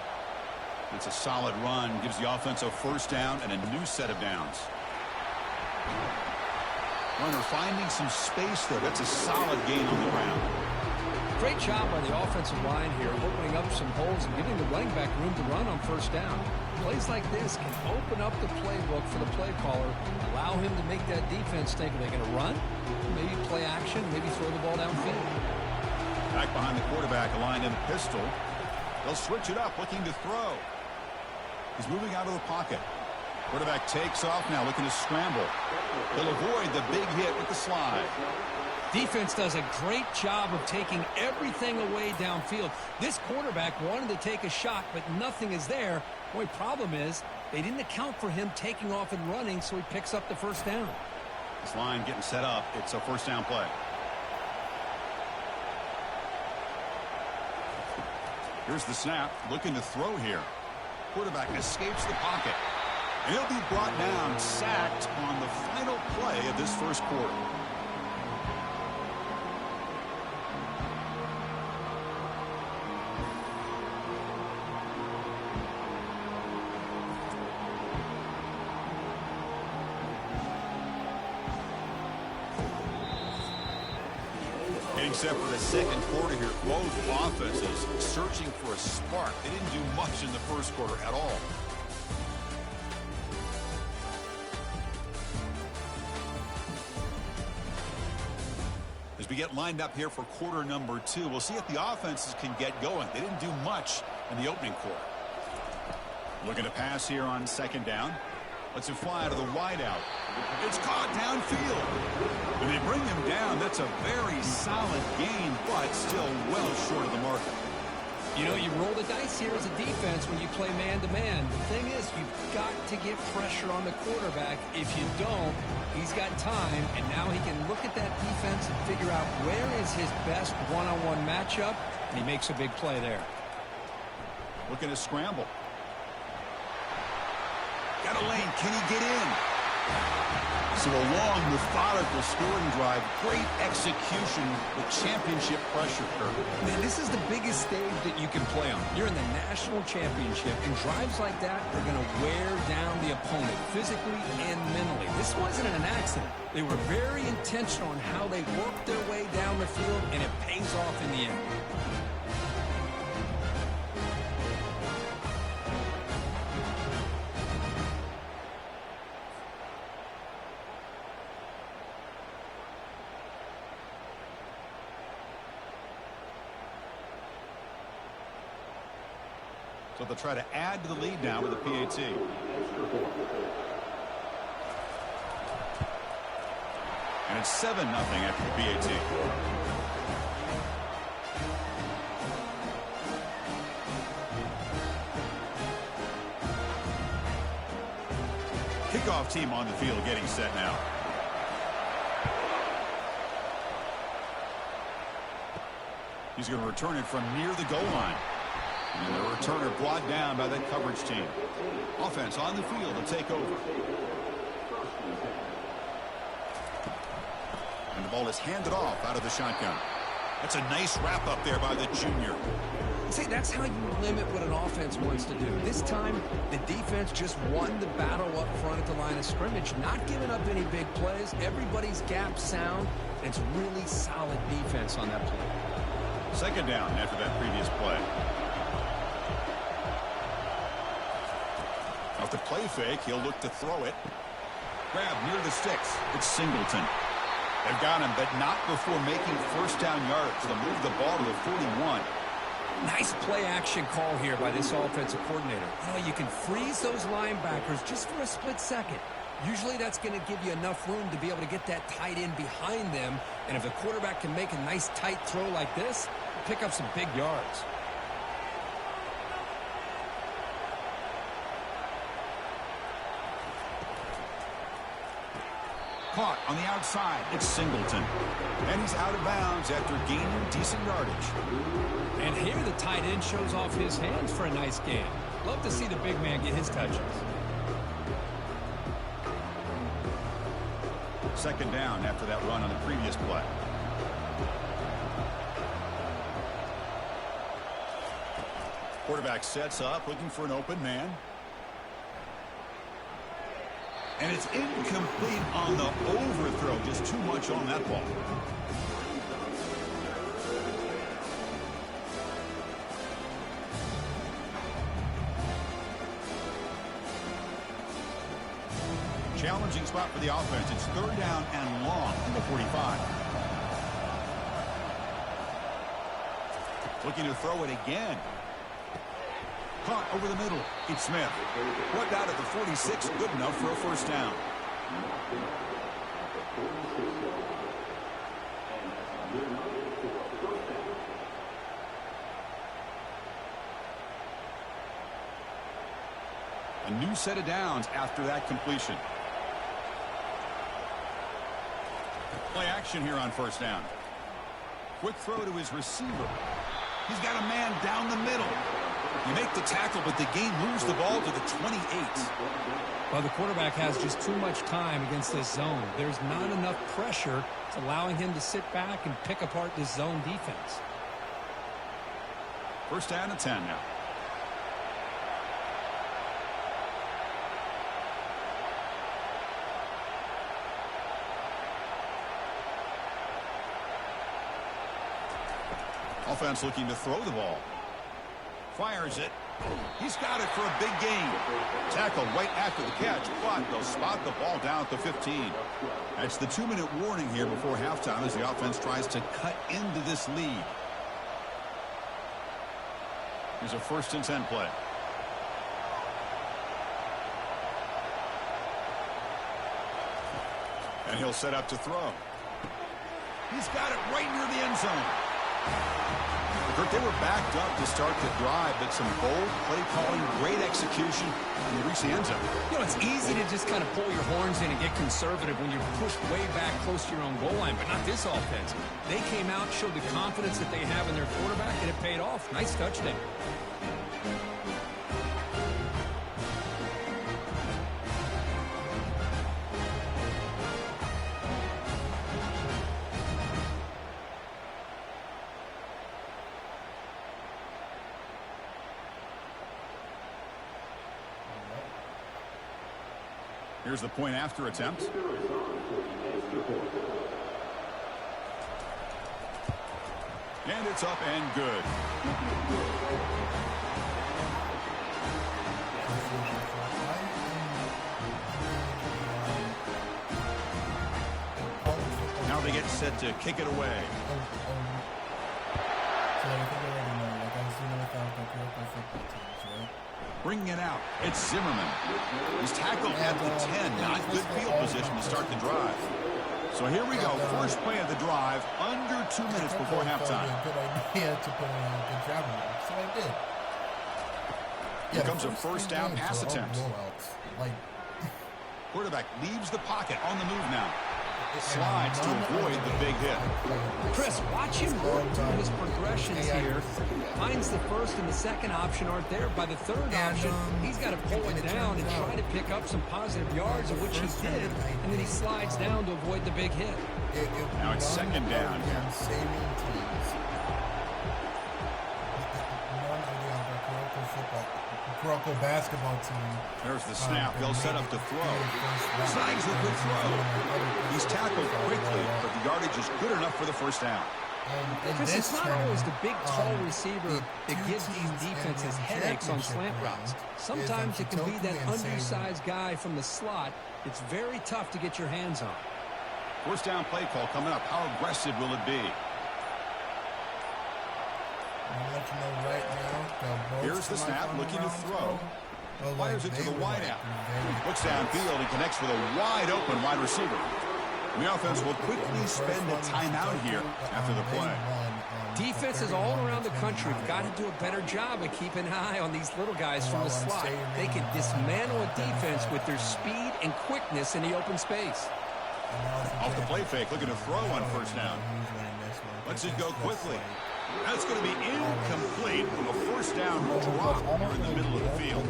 Speaker 3: It's a solid run, gives the offense a first down and a new set of downs. Runner finding some space there. That's a solid gain on the ground.
Speaker 4: Great job by the offensive line here, opening up some holes and giving the running back room to run on first down. Plays like this can open up the playbook for the play caller, allow him to make that defense think, are they going to run? Maybe play action, maybe throw the ball downfield.
Speaker 3: Back behind the quarterback, aligned in pistol. They'll switch it up, looking to throw. He's moving out of the pocket. Quarterback takes off now, looking to scramble. He'll avoid the big hit with the slide.
Speaker 4: Defense does a great job of taking everything away downfield. This quarterback wanted to take a shot, but nothing is there. Boy, problem is, They didn't account for him taking off and running, so he picks up the first down.
Speaker 3: This line getting set up. It's a first down play. Here's the snap. Looking to throw here. Quarterback escapes the pocket. And he'll be brought down, sacked on the final play of this first quarter. Except for the second quarter here, both offenses searching for a spark. They didn't do much in the first quarter at all. As we get lined up here for quarter number 2, we'll see if the offenses can get going. They didn't do much in the opening quarter. Looking to pass here on second down. Lets it fly to the wideout. It's caught downfield. When they bring him down, that's a very solid gain, but still well short of the marker.
Speaker 4: You know, you roll the dice here as a defense when you play man-to-man. The thing is, you've got to get pressure on the quarterback. If you don't, he's got time, and now he can look at that defense and figure out where is his best one-on-one matchup, and he makes a big play there.
Speaker 3: Looking to scramble. Got a lane. Can he get in? So a long, methodical scoring drive. Great execution with championship pressure, Kirk.
Speaker 4: Man, this is the biggest stage that you can play on. You're in the national championship, and drives like that are going to wear down the opponent physically and mentally. This wasn't an accident. They were very intentional on how they worked their way down the field, and it pays off in the end.
Speaker 3: So they'll try to add to the lead now with a PAT. And it's 7-0 after the PAT. Kickoff team on the field getting set now. He's going to return it from near the goal line. And the returner brought down by that coverage team. Offense on the field to take over. And the ball is handed off out of the shotgun. That's a nice wrap up there by the junior.
Speaker 4: See, that's how you limit what an offense wants to do. This time, the defense just won the battle up front at the line of scrimmage, not giving up any big plays. Everybody's gap sound. It's really solid defense on that play.
Speaker 3: Second down after that previous play. Off the play fake, he'll look to throw it. Grab near the sticks. It's Singleton. They've got him, but not before making first down yards. They'll move the ball to the 41.
Speaker 4: Nice play action call here by this offensive coordinator. You know, you can freeze those linebackers just for a split second. Usually that's going to give you enough room to be able to get that tight end behind them. And if the quarterback can make a nice tight throw like this, pick up some big yards.
Speaker 3: Caught on the outside. It's Singleton. And he's out of bounds after gaining decent yardage.
Speaker 4: And here the tight end shows off his hands for a nice game. Love to see the big man get his touches.
Speaker 3: Second down after that run on the previous play. Quarterback sets up, looking for an open man. And it's incomplete on the overthrow. Just too much on that ball. Challenging spot for the offense. It's third down and long from the 45. Looking to throw it again. Caught over the middle. It's Smith. Brought out at the 46. Good enough for a first down. A new set of downs after that completion. Play action here on first down. Quick throw to his receiver. He's got a man down the middle. You make the tackle, but the game moves the ball to the 28.
Speaker 4: Well, the quarterback has just too much time against this zone. There's not enough pressure. It's allowing him to sit back and pick apart this zone defense.
Speaker 3: First down and 10 now. Offense looking to throw the ball. Fires it. He's got it for a big gain. Tackle right after the catch, but they'll spot the ball down at the 15. That's the 2-minute warning here before halftime as the offense tries to cut into this lead. Here's a 1st and 10 play. And he'll set up to throw. He's got it right near the end zone. Kurt, they were backed up to start the drive, but some bold play calling, great execution, and they reach the end zone.
Speaker 4: You know, it's easy to just kind of pull your horns in and get conservative when you're pushed way back close to your own goal line, but not this offense. They came out, showed the confidence that they have in their quarterback, and it paid off. Nice touchdown.
Speaker 3: Here's the point after attempt. And it's up and good. Now they get set to kick it away.
Speaker 1: So I think I already know, like I've seen it without the Kuroko football teams, right?
Speaker 3: Bringing it out. It's Zimmerman. He's tackled at the 10. Not good field position to start the drive. So here we go. First play of the drive. Under 2 minutes before halftime.
Speaker 1: A good idea to put in a good job on it. So I did.
Speaker 3: Here comes a first down pass attempt.
Speaker 1: Like,
Speaker 3: quarterback leaves the pocket on the move now. Slides to avoid the big hit.
Speaker 4: Chris, watch him work through his progressions here. Finds the first and the second option aren't there. By the third option, he's got to pull it down and try to pick up some positive yards, of which he did, and then he slides down to avoid the big hit.
Speaker 3: Now it's second down here.
Speaker 1: Kuroko basketball team.
Speaker 3: There's the snap. They'll set up to throw. Snags a good throw. He's tackled quickly, but the yardage is good enough for the first down.
Speaker 4: Chris, it's not always the big, tall receiver that gives these defenses headaches on slant routes. Sometimes it can be that undersized guy from the slot. It's very tough to get your hands on.
Speaker 3: First down play call coming up. How aggressive will it be?
Speaker 1: I'll let you know right now.
Speaker 3: Here's the snap, looking to throw. Fires it to the wideout. Looks downfield and connects with a wide-open wide receiver. The offense will quickly spend a timeout here after the play.
Speaker 4: Defenses all around the country have got to do a better job of keeping an eye on these little guys from the slot. They can dismantle a defense with their speed and quickness in the open space.
Speaker 3: Off the play fake, looking to throw on first down. Lets it go quickly. That's going to be incomplete. A first down drop here in the middle of the field.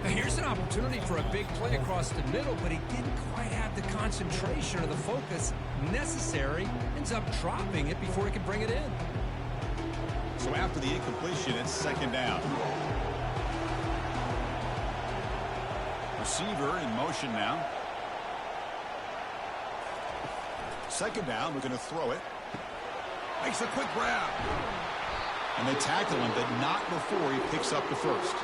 Speaker 4: Now here's an opportunity for a big play across the middle, but he didn't quite have the concentration or the focus necessary. Ends up dropping it before he could bring it in.
Speaker 3: So after the incompletion, it's second down. Receiver in motion now. Second down, looking to throw it. Makes a quick grab. And they tackle him, but not before he picks up the first.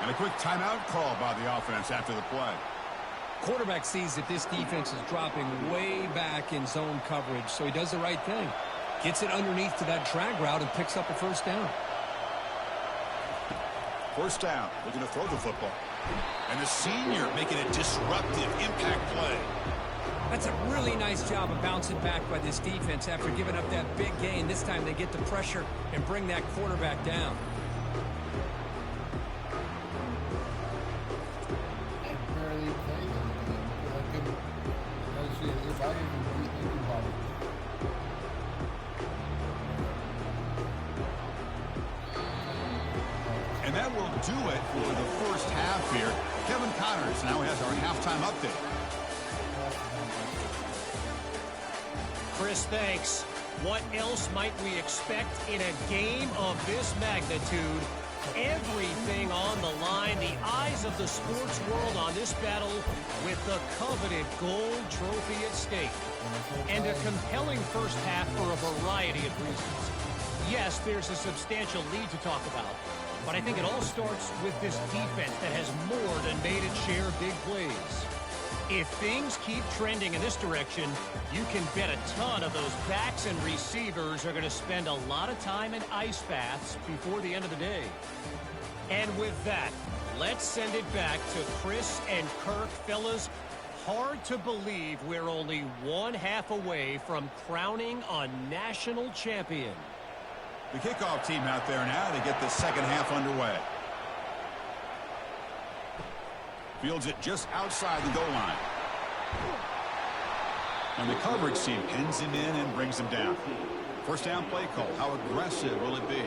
Speaker 3: And a quick timeout call by the offense after the play.
Speaker 4: Quarterback sees that this defense is dropping way back in zone coverage, so he does the right thing. Gets it underneath to that drag route and picks up a first down.
Speaker 3: First down, looking to throw the football. And the senior making a disruptive impact play.
Speaker 4: That's a really nice job of bouncing back by this defense after giving up that big gain. This time they get the pressure and bring that quarterback down.
Speaker 3: do it for the first half here. Kevin Connors now has our halftime update.
Speaker 5: Chris, thanks. What else might we expect in a game of this magnitude? Everything on the line, the eyes of the sports world on this battle with the coveted gold trophy at stake. And a compelling first half for a variety of reasons. Yes, there's a substantial lead to talk about, but I think it all starts with this defense that has more than made its share of big plays. If things keep trending in this direction, you can bet a ton of those backs and receivers are going to spend a lot of time in ice baths before the end of the day. And with that, let's send it back to Chris and Kirk. Fellas, hard to believe we're only one half away from crowning a national champion.
Speaker 3: The kickoff team out there now to get the second half underway. Fields it just outside the goal line. And the coverage team pins him in and brings him down. First down play call. How aggressive will it be?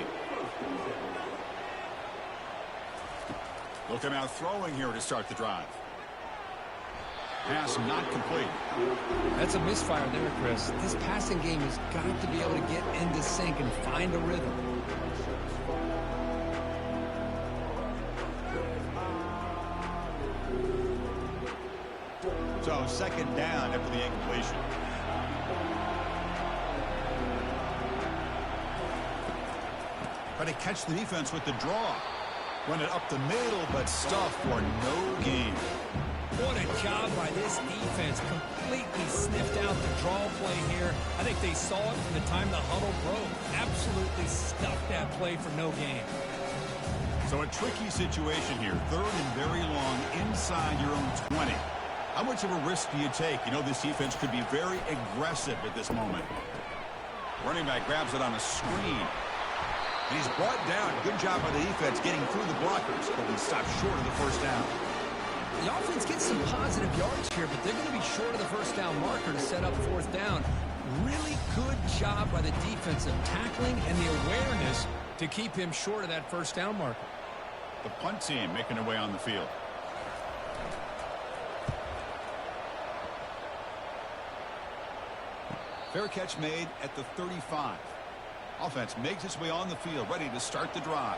Speaker 3: They'll come out throwing here to start the drive. Pass not complete.
Speaker 4: That's a misfire there, Chris. This passing game has got to be able to get into sync and find a rhythm.
Speaker 3: So second down after the incompletion. Try to catch the defense with the draw. Run it up the middle, but stuffed for no gain.
Speaker 4: What a job by this defense. Completely sniffed out the draw play here. I think they saw it from the time the huddle broke. Absolutely stuffed that play for no gain.
Speaker 3: So a tricky situation here. Third and very long inside your own 20. How much of a risk do you take? You know this defense could be very aggressive at this moment. Running back grabs it on a screen. And he's brought down. Good job by the defense getting through the blockers, but he stopped short of the first down.
Speaker 4: The offense gets some positive yards here, but they're going to be short of the first down marker to set up fourth down. Really good job by the defensive tackling and the awareness to keep him short of that first down marker.
Speaker 3: The punt team making their way on the field. Fair catch made at the 35. Offense makes its way on the field, ready to start the drive.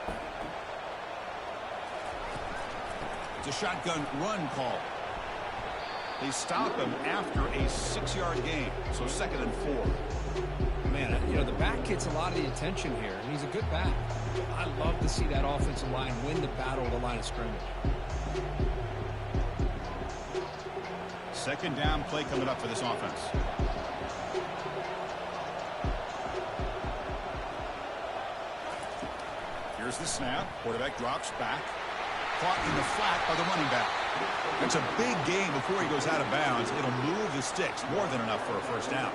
Speaker 3: It's a shotgun run call. They stop him after a 6-yard gain, so second and 4.
Speaker 4: Man, you know, the back gets a lot of the attention here, and he's a good back. I love to see that offensive line win the battle at the line of scrimmage.
Speaker 3: Second down play coming up for this offense. Here's the snap. Quarterback drops back. Caught in the flat by the running back. That's a big gain before he goes out of bounds. It'll move the sticks. More than enough for a first down.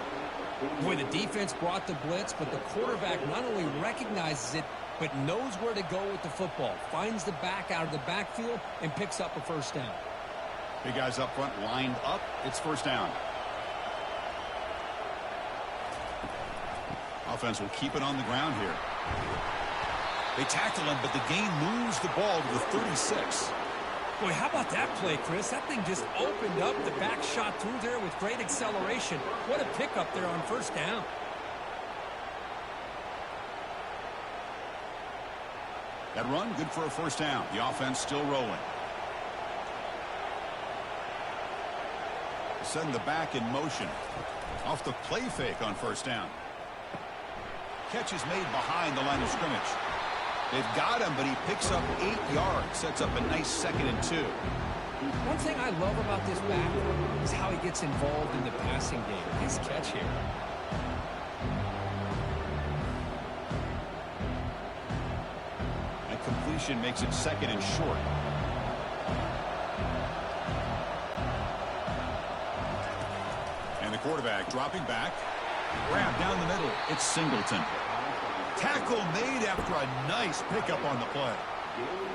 Speaker 4: Boy, the defense brought the blitz, but the quarterback not only recognizes it, but knows where to go with the football. Finds the back out of the backfield and picks up a first down.
Speaker 3: Big guys up front lined up. It's first down. Offense will keep it on the ground here. They tackle him, but the gain moves the ball to the 36.
Speaker 4: Boy, how about that play, Chris? That thing just opened up. The back shot through there with great acceleration. What a pickup there on first down.
Speaker 3: That run, good for a first down. The offense still rolling. Send the back in motion. Off the play fake on first down. Catch is made behind the line of scrimmage. They've got him, but he picks up 8 yards. Sets up a nice second and 2.
Speaker 4: One thing I love about this back is how he gets involved in the passing game. His catch here.
Speaker 3: And completion makes it second and short. And the quarterback dropping back. Grab down the middle. It's Singleton. Tackle made after a nice pickup on the play.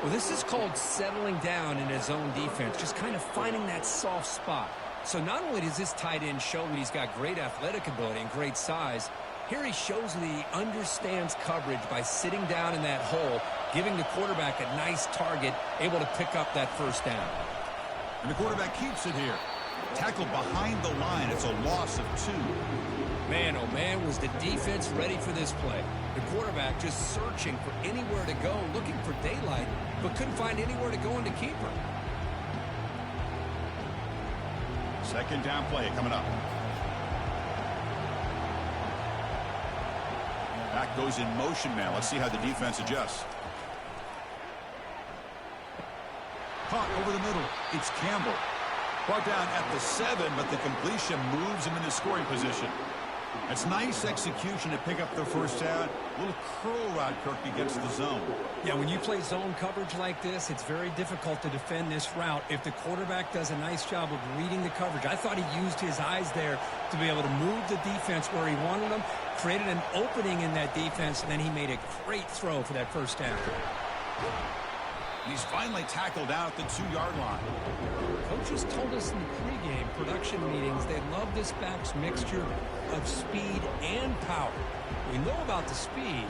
Speaker 4: Well, this is called settling down in his own defense, just kind of finding that soft spot. So not only does this tight end show that he's got great athletic ability and great size, Here he shows that he understands coverage by sitting down in that hole, giving the quarterback a nice target, able to pick up that first down.
Speaker 3: And the quarterback keeps it here. Tackled behind the line. It's a loss of 2.
Speaker 4: Man, oh man, was the defense ready for this play. The quarterback just searching for anywhere to go, looking for daylight, but couldn't find anywhere to go into keeper.
Speaker 3: Second down play coming up. Back goes in motion now. Let's see how the defense adjusts. Caught over the middle. It's Campbell. Brought down at the 7, but the completion moves him into scoring position. It's nice execution to pick up the first down. A little curl route, Kirk, against the zone.
Speaker 4: Yeah, when you play zone coverage like this, it's very difficult to defend this route if the quarterback does a nice job of reading the coverage. I thought he used his eyes there to be able to move the defense where he wanted them, created an opening in that defense, and then he made a great throw for that first down.
Speaker 3: He's finally tackled out at the 2-yard line.
Speaker 4: Coaches told us in the pregame production meetings they love this back's mixture of speed and power. We know about the speed,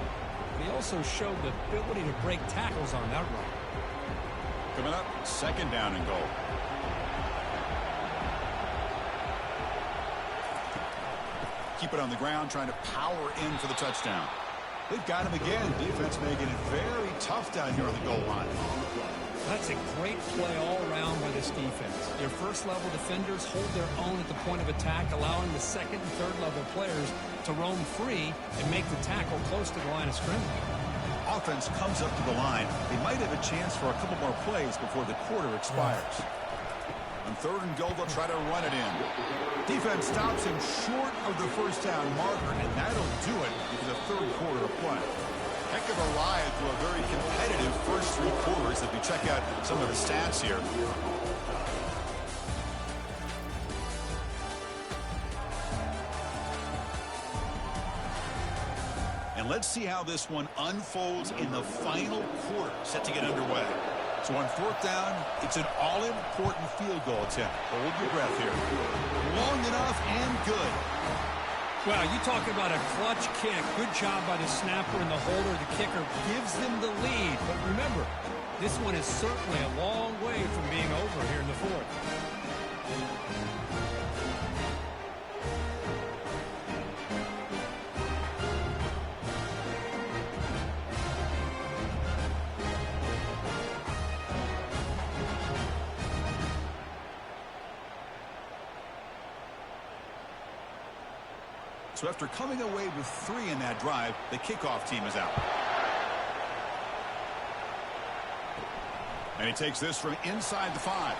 Speaker 4: but he also showed the ability to break tackles on that run.
Speaker 3: Coming up, second down and goal. Keep it on the ground, trying to power in for the touchdown. They've got him again. Defense making it very tough down here on the goal line.
Speaker 4: That's a great play all around by this defense. Your first-level defenders hold their own at the point of attack, allowing the second and third-level players to roam free and make the tackle close to the line of scrimmage.
Speaker 3: Offense comes up to the line. They might have a chance for a couple more plays before the quarter expires. On third and goal, they'll try to run it in. Defense stops him short of the first down marker, and that'll do it into the third quarter of play. Heck of a ride through a very competitive first 3 quarters if you check out some of the stats here. And let's see how this one unfolds in the final quarter, set to get underway. So on fourth down, it's an all-important field goal attempt. Hold your breath here. Long enough and good.
Speaker 4: Well, you talk about a clutch kick. Good job by the snapper and the holder. The kicker gives them the lead. But remember, this one is certainly a long way from being over here in the fourth.
Speaker 3: So after coming away with 3 in that drive, the kickoff team is out. And he takes this from inside the 5.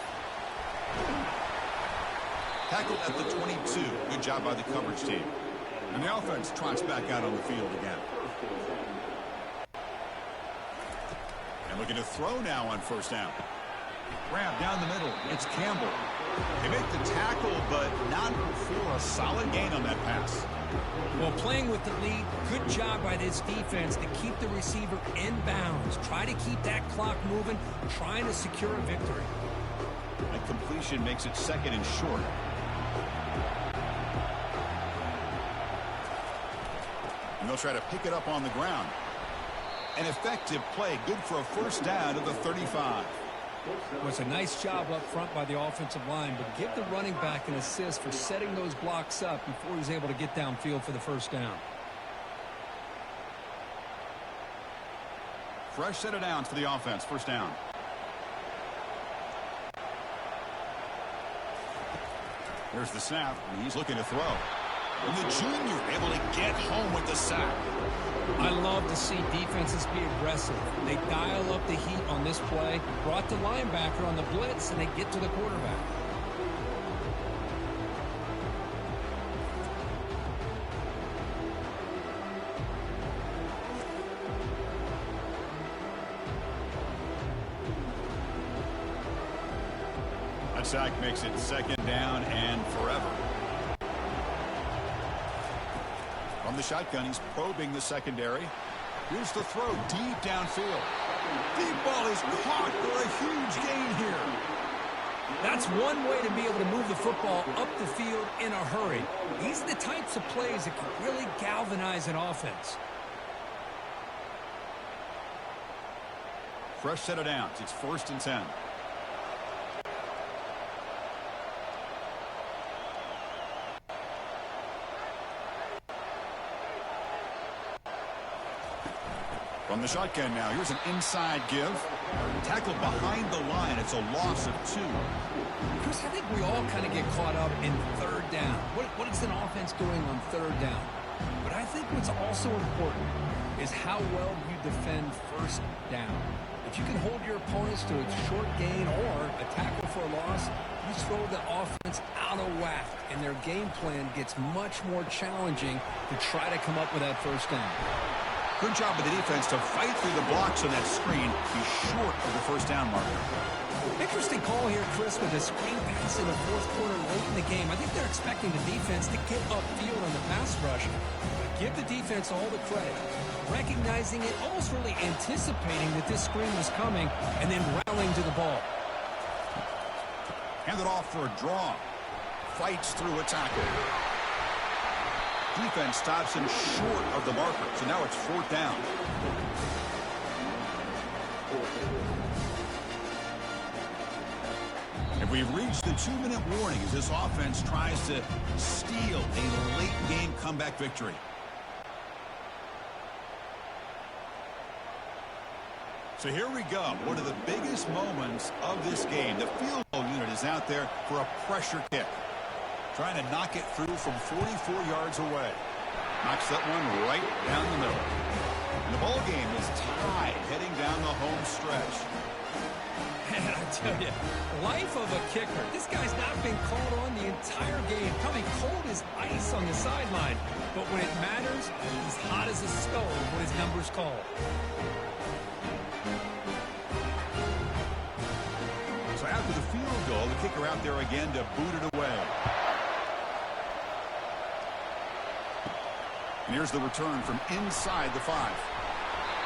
Speaker 3: Tackled at the 22. Good job by the coverage team. And the offense trots back out on the field again. And looking to throw now on first down. Grab down the middle. It's Campbell. They make the tackle, but not for a solid gain on that pass.
Speaker 4: Well, playing with the lead, good job by this defense to keep the receiver in bounds. Try to keep that clock moving, trying to secure a victory.
Speaker 3: That completion makes it second and short. And they'll try to pick it up on the ground. An effective play, good for a first down to the 35.
Speaker 4: Well, it's a nice job up front by the offensive line, but give the running back an assist for setting those blocks up before he's able to get downfield for the first down.
Speaker 3: Fresh set of downs for the offense. First down. Here's the snap, and he's looking to throw. And the junior able to get home with the sack.
Speaker 4: I love to see defenses be aggressive. They dial up the heat on this play, brought the linebacker on the blitz, and they get to the quarterback.
Speaker 3: That sack makes it second down and forever. From the shotgun, he's probing the secondary. Here's the throw deep downfield. Deep ball is caught for a huge gain here.
Speaker 4: That's one way to be able to move the football up the field in a hurry. These are the types of plays that can really galvanize an offense.
Speaker 3: Fresh set of downs. It's 1st and 10. From the shotgun now, here's an inside give. Tackled behind the line. It's a loss of 2.
Speaker 4: Chris, I think we all kind of get caught up in 3rd down. What is an offense doing on 3rd down? But I think what's also important is how well you defend 1st down. If you can hold your opponents to a short gain or a tackle for a loss, you throw the offense out of whack, and their game plan gets much more challenging to try to come up with that 1st down.
Speaker 3: Good job of the defense to fight through the blocks on that screen. He's short of the 1st down marker.
Speaker 4: Interesting call here, Chris, with a screen pass in the 4th quarter late in the game. I think they're expecting the defense to get upfield on the pass rush. Give the defense all the credit. Recognizing it, almost really anticipating that this screen was coming, and then rallying to the ball.
Speaker 3: Hand it off for a draw. Fights through a tackle. Defense stops him short of the marker, so now it's 4th down. And we've reached the 2-minute warning as this offense tries to steal a late-game comeback victory. So here we go. One of the biggest moments of this game. The field goal unit is out there for a pressure kick. Trying to knock it through from 44 yards away. Knocks that one right down the middle. And the ball game is tied heading down the home stretch.
Speaker 4: Man, I tell you, life of a kicker. This guy's not been called on the entire game. Probably cold as ice on the sideline. But when it matters, he's hot as a stove when his number's called.
Speaker 3: So after the field goal, the kicker out there again to boot it away. And here's the return from inside the 5.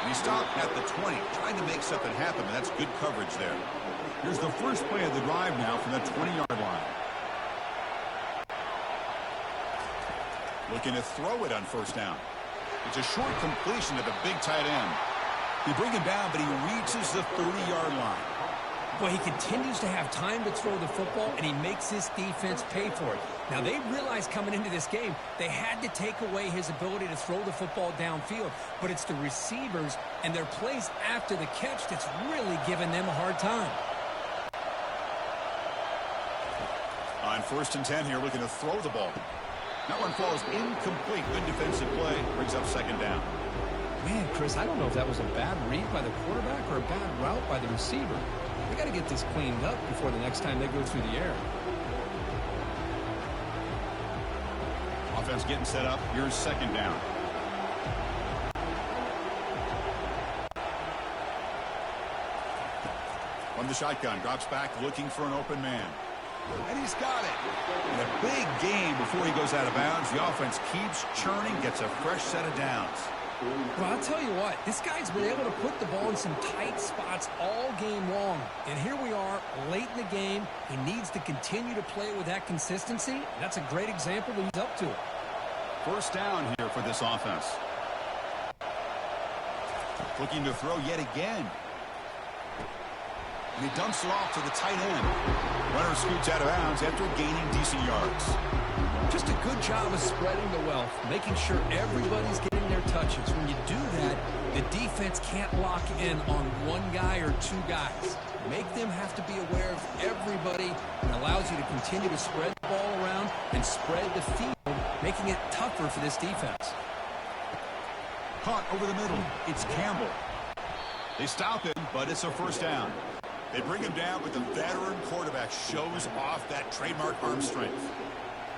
Speaker 3: And he stopped at the 20, trying to make something happen, and that's good coverage there. Here's the first play of the drive now from the 20-yard line. Looking to throw it on 1st down. It's a short completion to the big tight end. He brings him down, but he reaches the 30-yard line.
Speaker 4: Boy, he continues to have time to throw the football, and he makes this defense pay for it. Now, they realized coming into this game, they had to take away his ability to throw the football downfield. But it's the receivers and their plays after the catch that's really giving them a hard time.
Speaker 3: On 1st and 10 here, looking to throw the ball. That one falls incomplete. Good defensive play. Brings up 2nd down.
Speaker 4: Man, Chris, I don't know if that was a bad read by the quarterback or a bad route by the receiver. They got to get this cleaned up before the next time they go through the air.
Speaker 3: Offense getting set up. Here's 2nd down. From the shotgun, drops back looking for an open man. And he's got it. In a big game before he goes out of bounds, the offense keeps churning, gets a fresh set of downs.
Speaker 4: Well, I'll tell you what, this guy's been able to put the ball in some tight spots all game long. And here we are, late in the game. He needs to continue to play with that consistency. That's a great example that he's up to it.
Speaker 3: 1st down here for this offense. Looking to throw yet again. And he dumps it off to the tight end. Runner scoots out of bounds after gaining decent yards.
Speaker 4: Just a good job of spreading the wealth, making sure everybody's getting their touches. When you do that, the defense can't lock in on one guy or 2 guys. Make them have to be aware of everybody. It allows you to continue to spread the ball around and spread the field, making it tougher for this defense.
Speaker 3: Caught over the middle. It's Campbell. They stop him, but it's a 1st down. They bring him down, but the veteran quarterback shows off that trademark arm strength.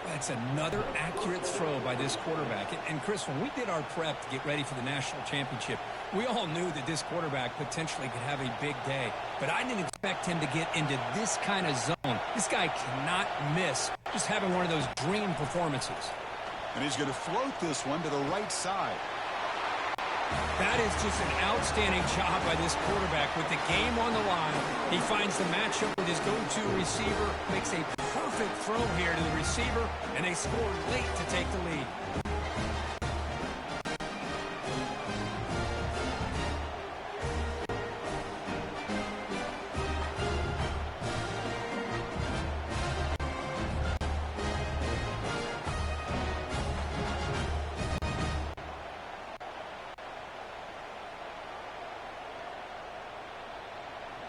Speaker 4: That's another accurate throw by this quarterback. And Chris, when we did our prep to get ready for the national championship, we all knew that this quarterback potentially could have a big day. But I didn't expect him to get into this kind of zone. This guy cannot miss just having one of those dream performances.
Speaker 3: And he's going to float this one to the right side.
Speaker 4: That is just an outstanding job by this quarterback with the game on the line. He finds the matchup with his go-to receiver, makes a perfect throw here to the receiver, and they score late to take the lead.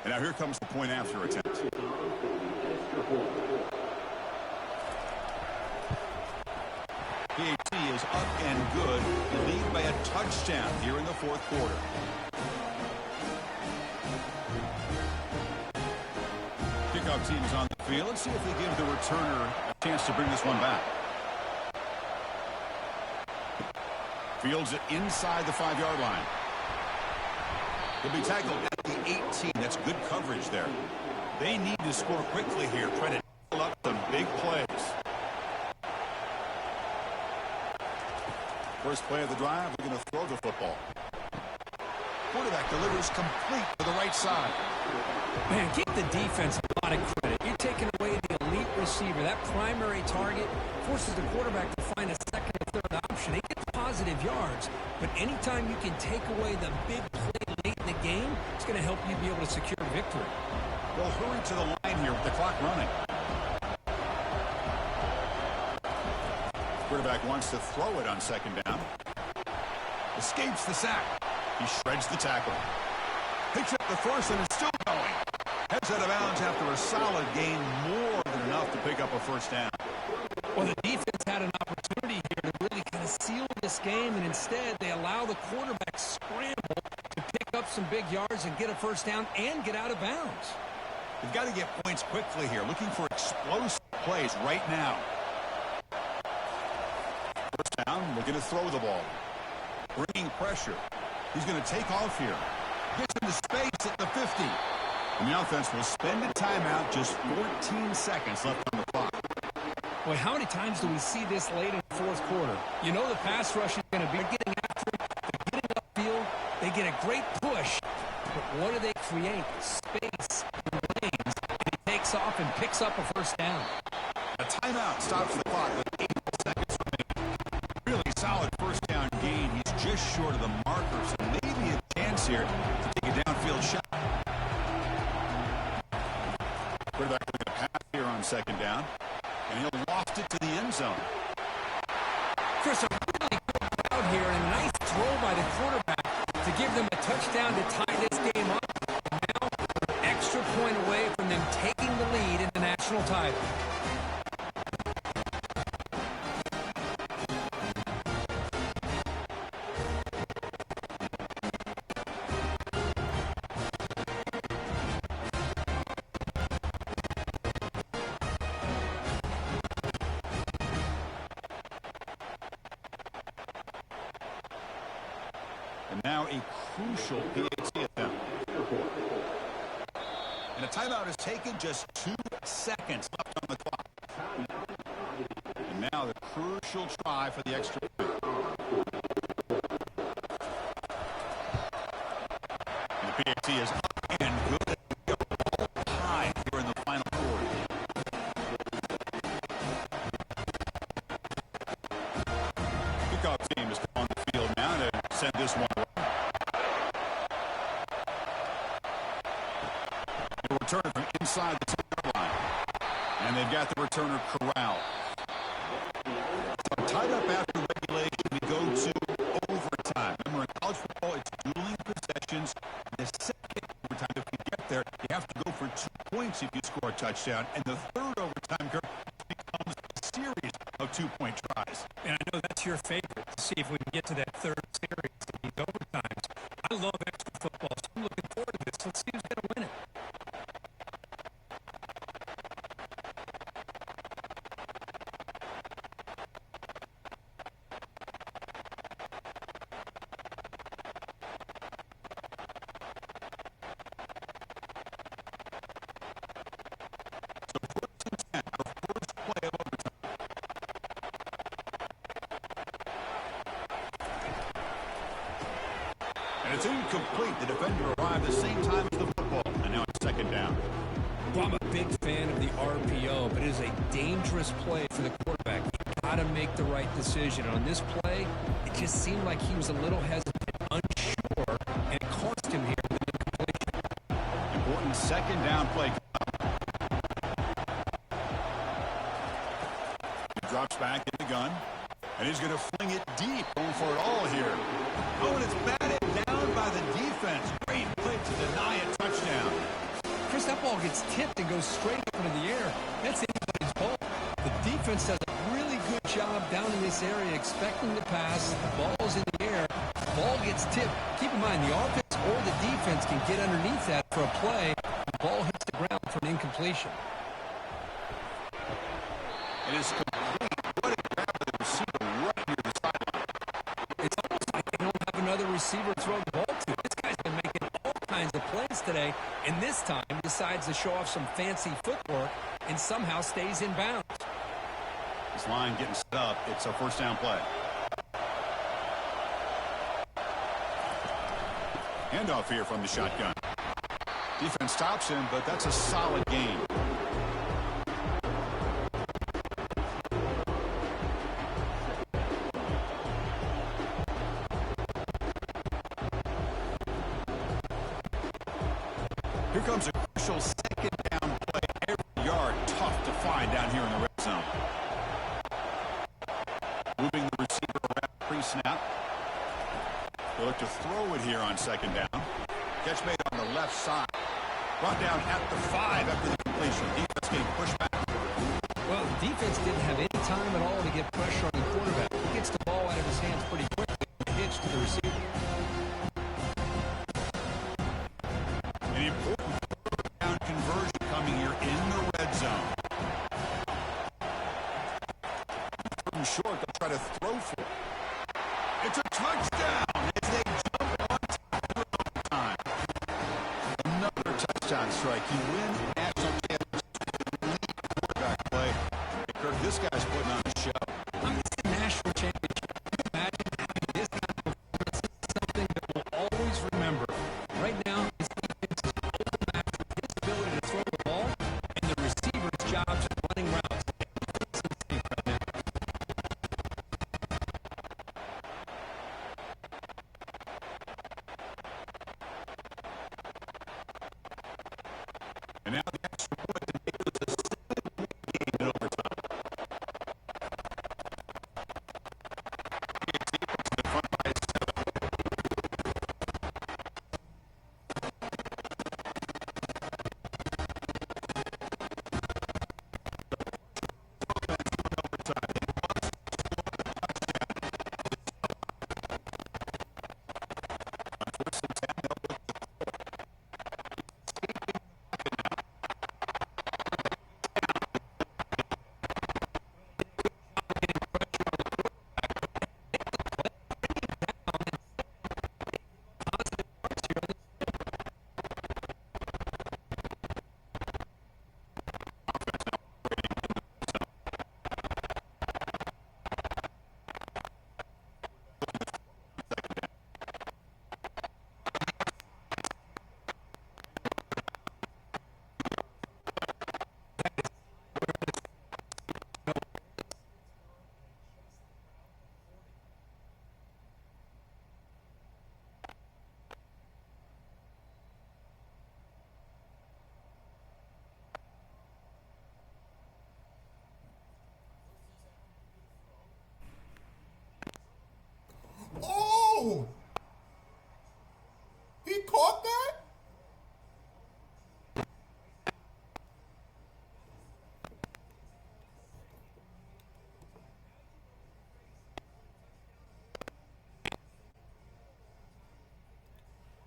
Speaker 3: And now here comes the point after attempt. PAT is up and good. They lead by a touchdown here in the fourth quarter. Kickoff team is on the field. Let's see if they give the returner a chance to bring this one back. Fields it inside the 5-yard line. He'll be tackled at the 18. That's good coverage there. They need to score quickly here. Try to pull up some big plays. First play of the drive, we're going to throw the football. Quarterback delivers complete to the right side.
Speaker 4: Man, give the defense a lot of credit. You're taking away the elite receiver. That primary target forces the quarterback to find a second or third option. He gets positive yards, but anytime you can take away the big play late in the game, it's going to help you be able to secure victory.
Speaker 3: They'll hurry to the line here with the clock running. Quarterback wants to throw it on second down. Escapes the sack. He shreds the tackle. Picks up the first and is still going. Heads out of bounds after a solid gain, more than enough to pick up a first down.
Speaker 4: Well, the defense had an opportunity here to really kind of seal this game, and instead they allow the quarterback scramble to pick up some big yards and get a first down and get out of bounds.
Speaker 3: They've got to get points quickly here, looking for explosive plays right now. First down, looking to throw the ball. Bringing pressure. He's going to take off here. Gets into space at the 50. And the offense will spend a timeout, just 14 seconds left on the clock.
Speaker 4: Boy, how many times do we see this late in the fourth quarter? You know the pass rush is going to be getting after him. They're getting upfield. They get a great push. But what do they create? Space and lanes. And he takes off and picks up a first down.
Speaker 3: A timeout stops the clock with 8 seconds remaining. Really solid first down gain. He's just short of the marker, so maybe a chance here to take a downfield shot. Quarterback looking to pass here on second down. And he'll loft it to the end zone.
Speaker 4: Chris, a really good crowd here and a nice throw by the quarterback to give them a touchdown to tie this game up. Now, an extra point away from them taking the lead in the national title.
Speaker 3: And now a crucial PAT attempt. And a timeout is taken, just 2 seconds left on the clock. And now the crucial try for the extra point. And the PAT is up and good. All high here in the final quarter. Kickoff team is on the field now to send this one away. The returner from inside the 10-yard line. And they've got the returner corralled. So tied up after regulation, we go to overtime. Remember, in college football, it's dueling possessions. The second overtime, if you get there, you have to go for 2 points if you score a touchdown. And the third overtime becomes a series of 2-point tries.
Speaker 4: And I know that's your favorite, to see if we can get to that third series in these overtimes. I love extra football, so I'm looking forward to this. Let's see who's going to win it.
Speaker 3: So first and 10, our first play of overtime. And it's incomplete. The defender arrived at the same time as the football. And now it's second down.
Speaker 4: Well, I'm a big fan of the RPO, but it is a dangerous play for the quarterback. You've got to make the right decision. On this play, it just seemed like he was a little hesitant, unsure, and it cost him here with an incompletion.
Speaker 3: Important second down play. He drops back in the gun, and he's going to fling it deep, going for it all here. Oh, and it's batted down by the defense. Great play to deny a touchdown.
Speaker 4: Chris, that ball gets tipped and goes straight up into the air. That's anybody's ball. The defense does a really good job down in this area expecting the pass. The ball's in the air. The ball gets tipped. Keep in mind, the offense or the defense can get underneath that for a play. The ball hits the ground for an incompletion.
Speaker 3: It is complete. What a grab by the receiver right near the sideline.
Speaker 4: It's almost like they don't have another receiver to throw the ball to. This guy's been making all kinds of plays today, and this time decides to show off some fancy footwork and somehow stays in bounds.
Speaker 3: This line getting set up. It's a first down play. Handoff here from the shotgun. Defense stops him, but that's a solid gain. Here comes a crucial second down play. Every yard tough to find down here in the red zone. Moving the receiver around pre-snap. They'll look to throw it here on second down. Catch made on the left side. Brought down at the 5 after the completion. Defense getting pushed back.
Speaker 4: Well, the defense didn't have any time at all to get pressure on the quarterback. He gets the ball out of his hands pretty quickly. Hitch to the receiver.
Speaker 3: An important down conversion coming here in the red zone. Third and short, they'll try to throw for it. It's a touchdown as they jump on time. Another touchdown strike. You win national championship. Elite quarterback play. Hey, Kirk, this guy's putting on a show.
Speaker 4: I'm a national championship. Can you imagine having this kind of performance? This is something that we'll always remember. Right now, his defense is overmatched with his ability to throw the ball and the receiver's jobs of running routes. Everything's in sync right now.
Speaker 3: And now the extra point to make it a 7-point game in overtime. In the front by 7.
Speaker 1: Oh! He caught that?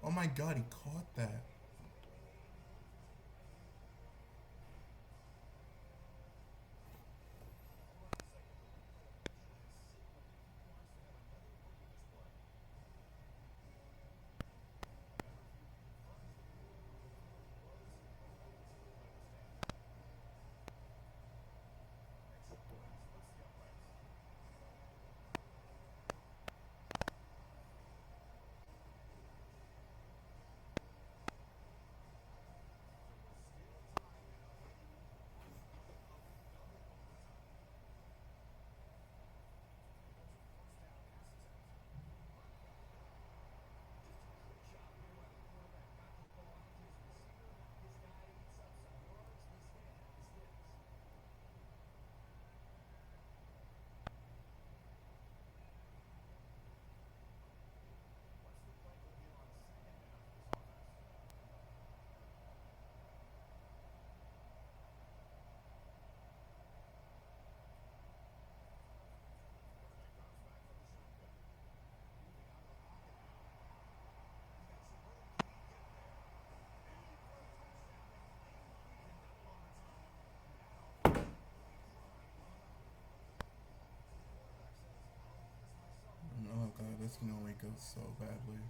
Speaker 1: Oh my god, he caught that. can only go so badly.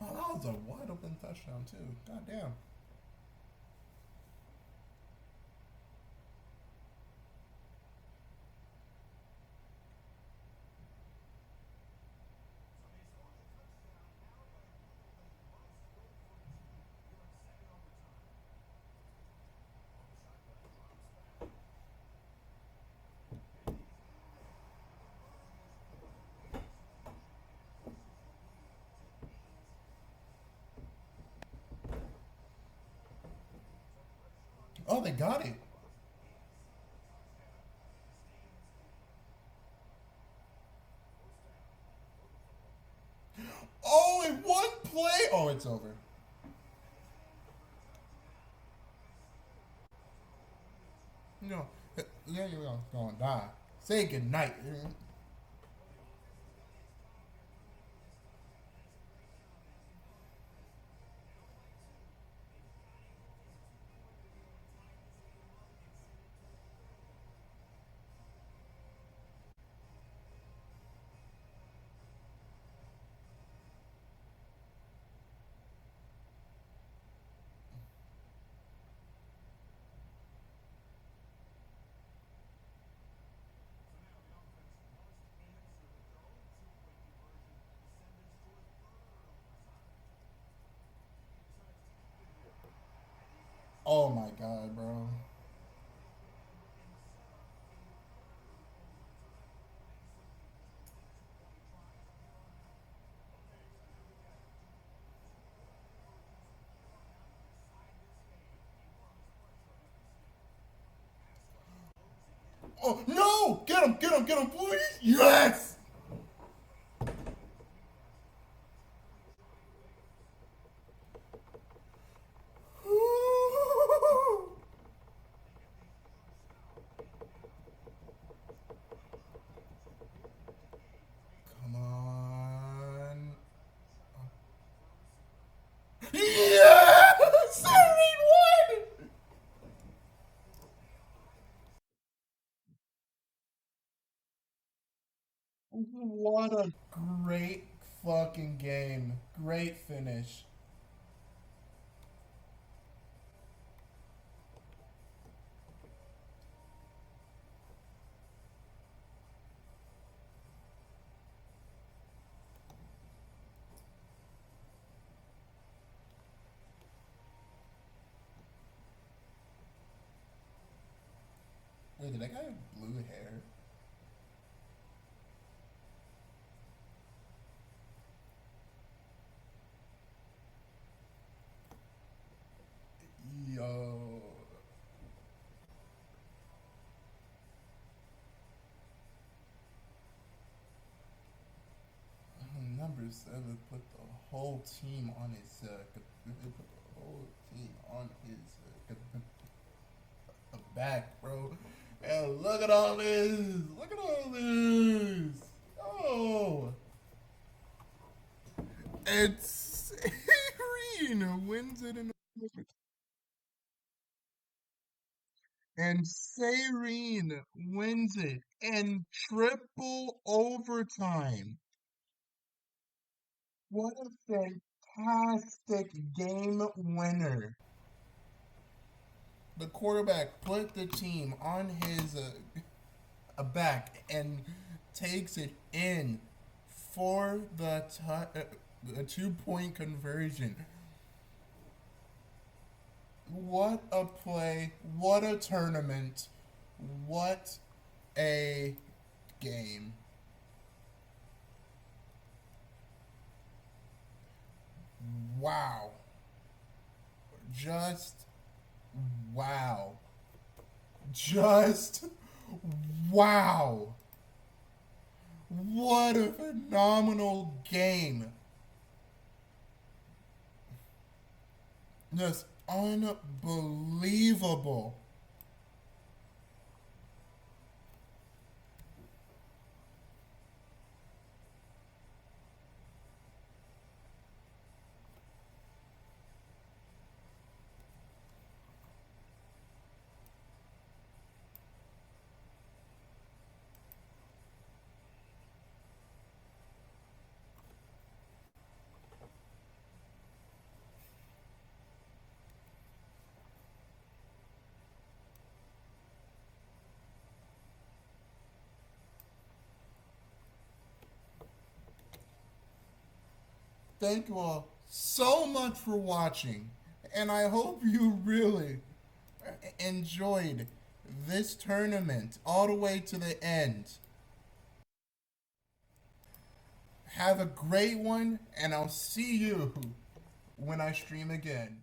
Speaker 1: Oh, that was a wide open touchdown too. God damn. Oh, they got it. Oh, in one play. Oh, it's over. You know, yeah, you're gonna die. Say goodnight. Oh my god, bro. Oh no! Get him, please! Yes! Come on. Yes! Series one! What a great fucking game. Great finish. Wait, did that guy have blue hair? Yo. Number 7 put the whole team on his put the whole team on his back, bro. And look at all this. Look at all this. Oh. And Serene wins it in overtime. And Serene wins it in triple overtime. What a fantastic game winner. The quarterback put the team on his back and takes it in for the 2 point conversion. What a play! What a tournament! What a game! Wow! Just wow! Just wow! What a phenomenal game! Just unbelievable. thank you all so much for watching, and I hope you really enjoyed this tournament all the way to the end. Have a great one, and I'll see you when I stream again.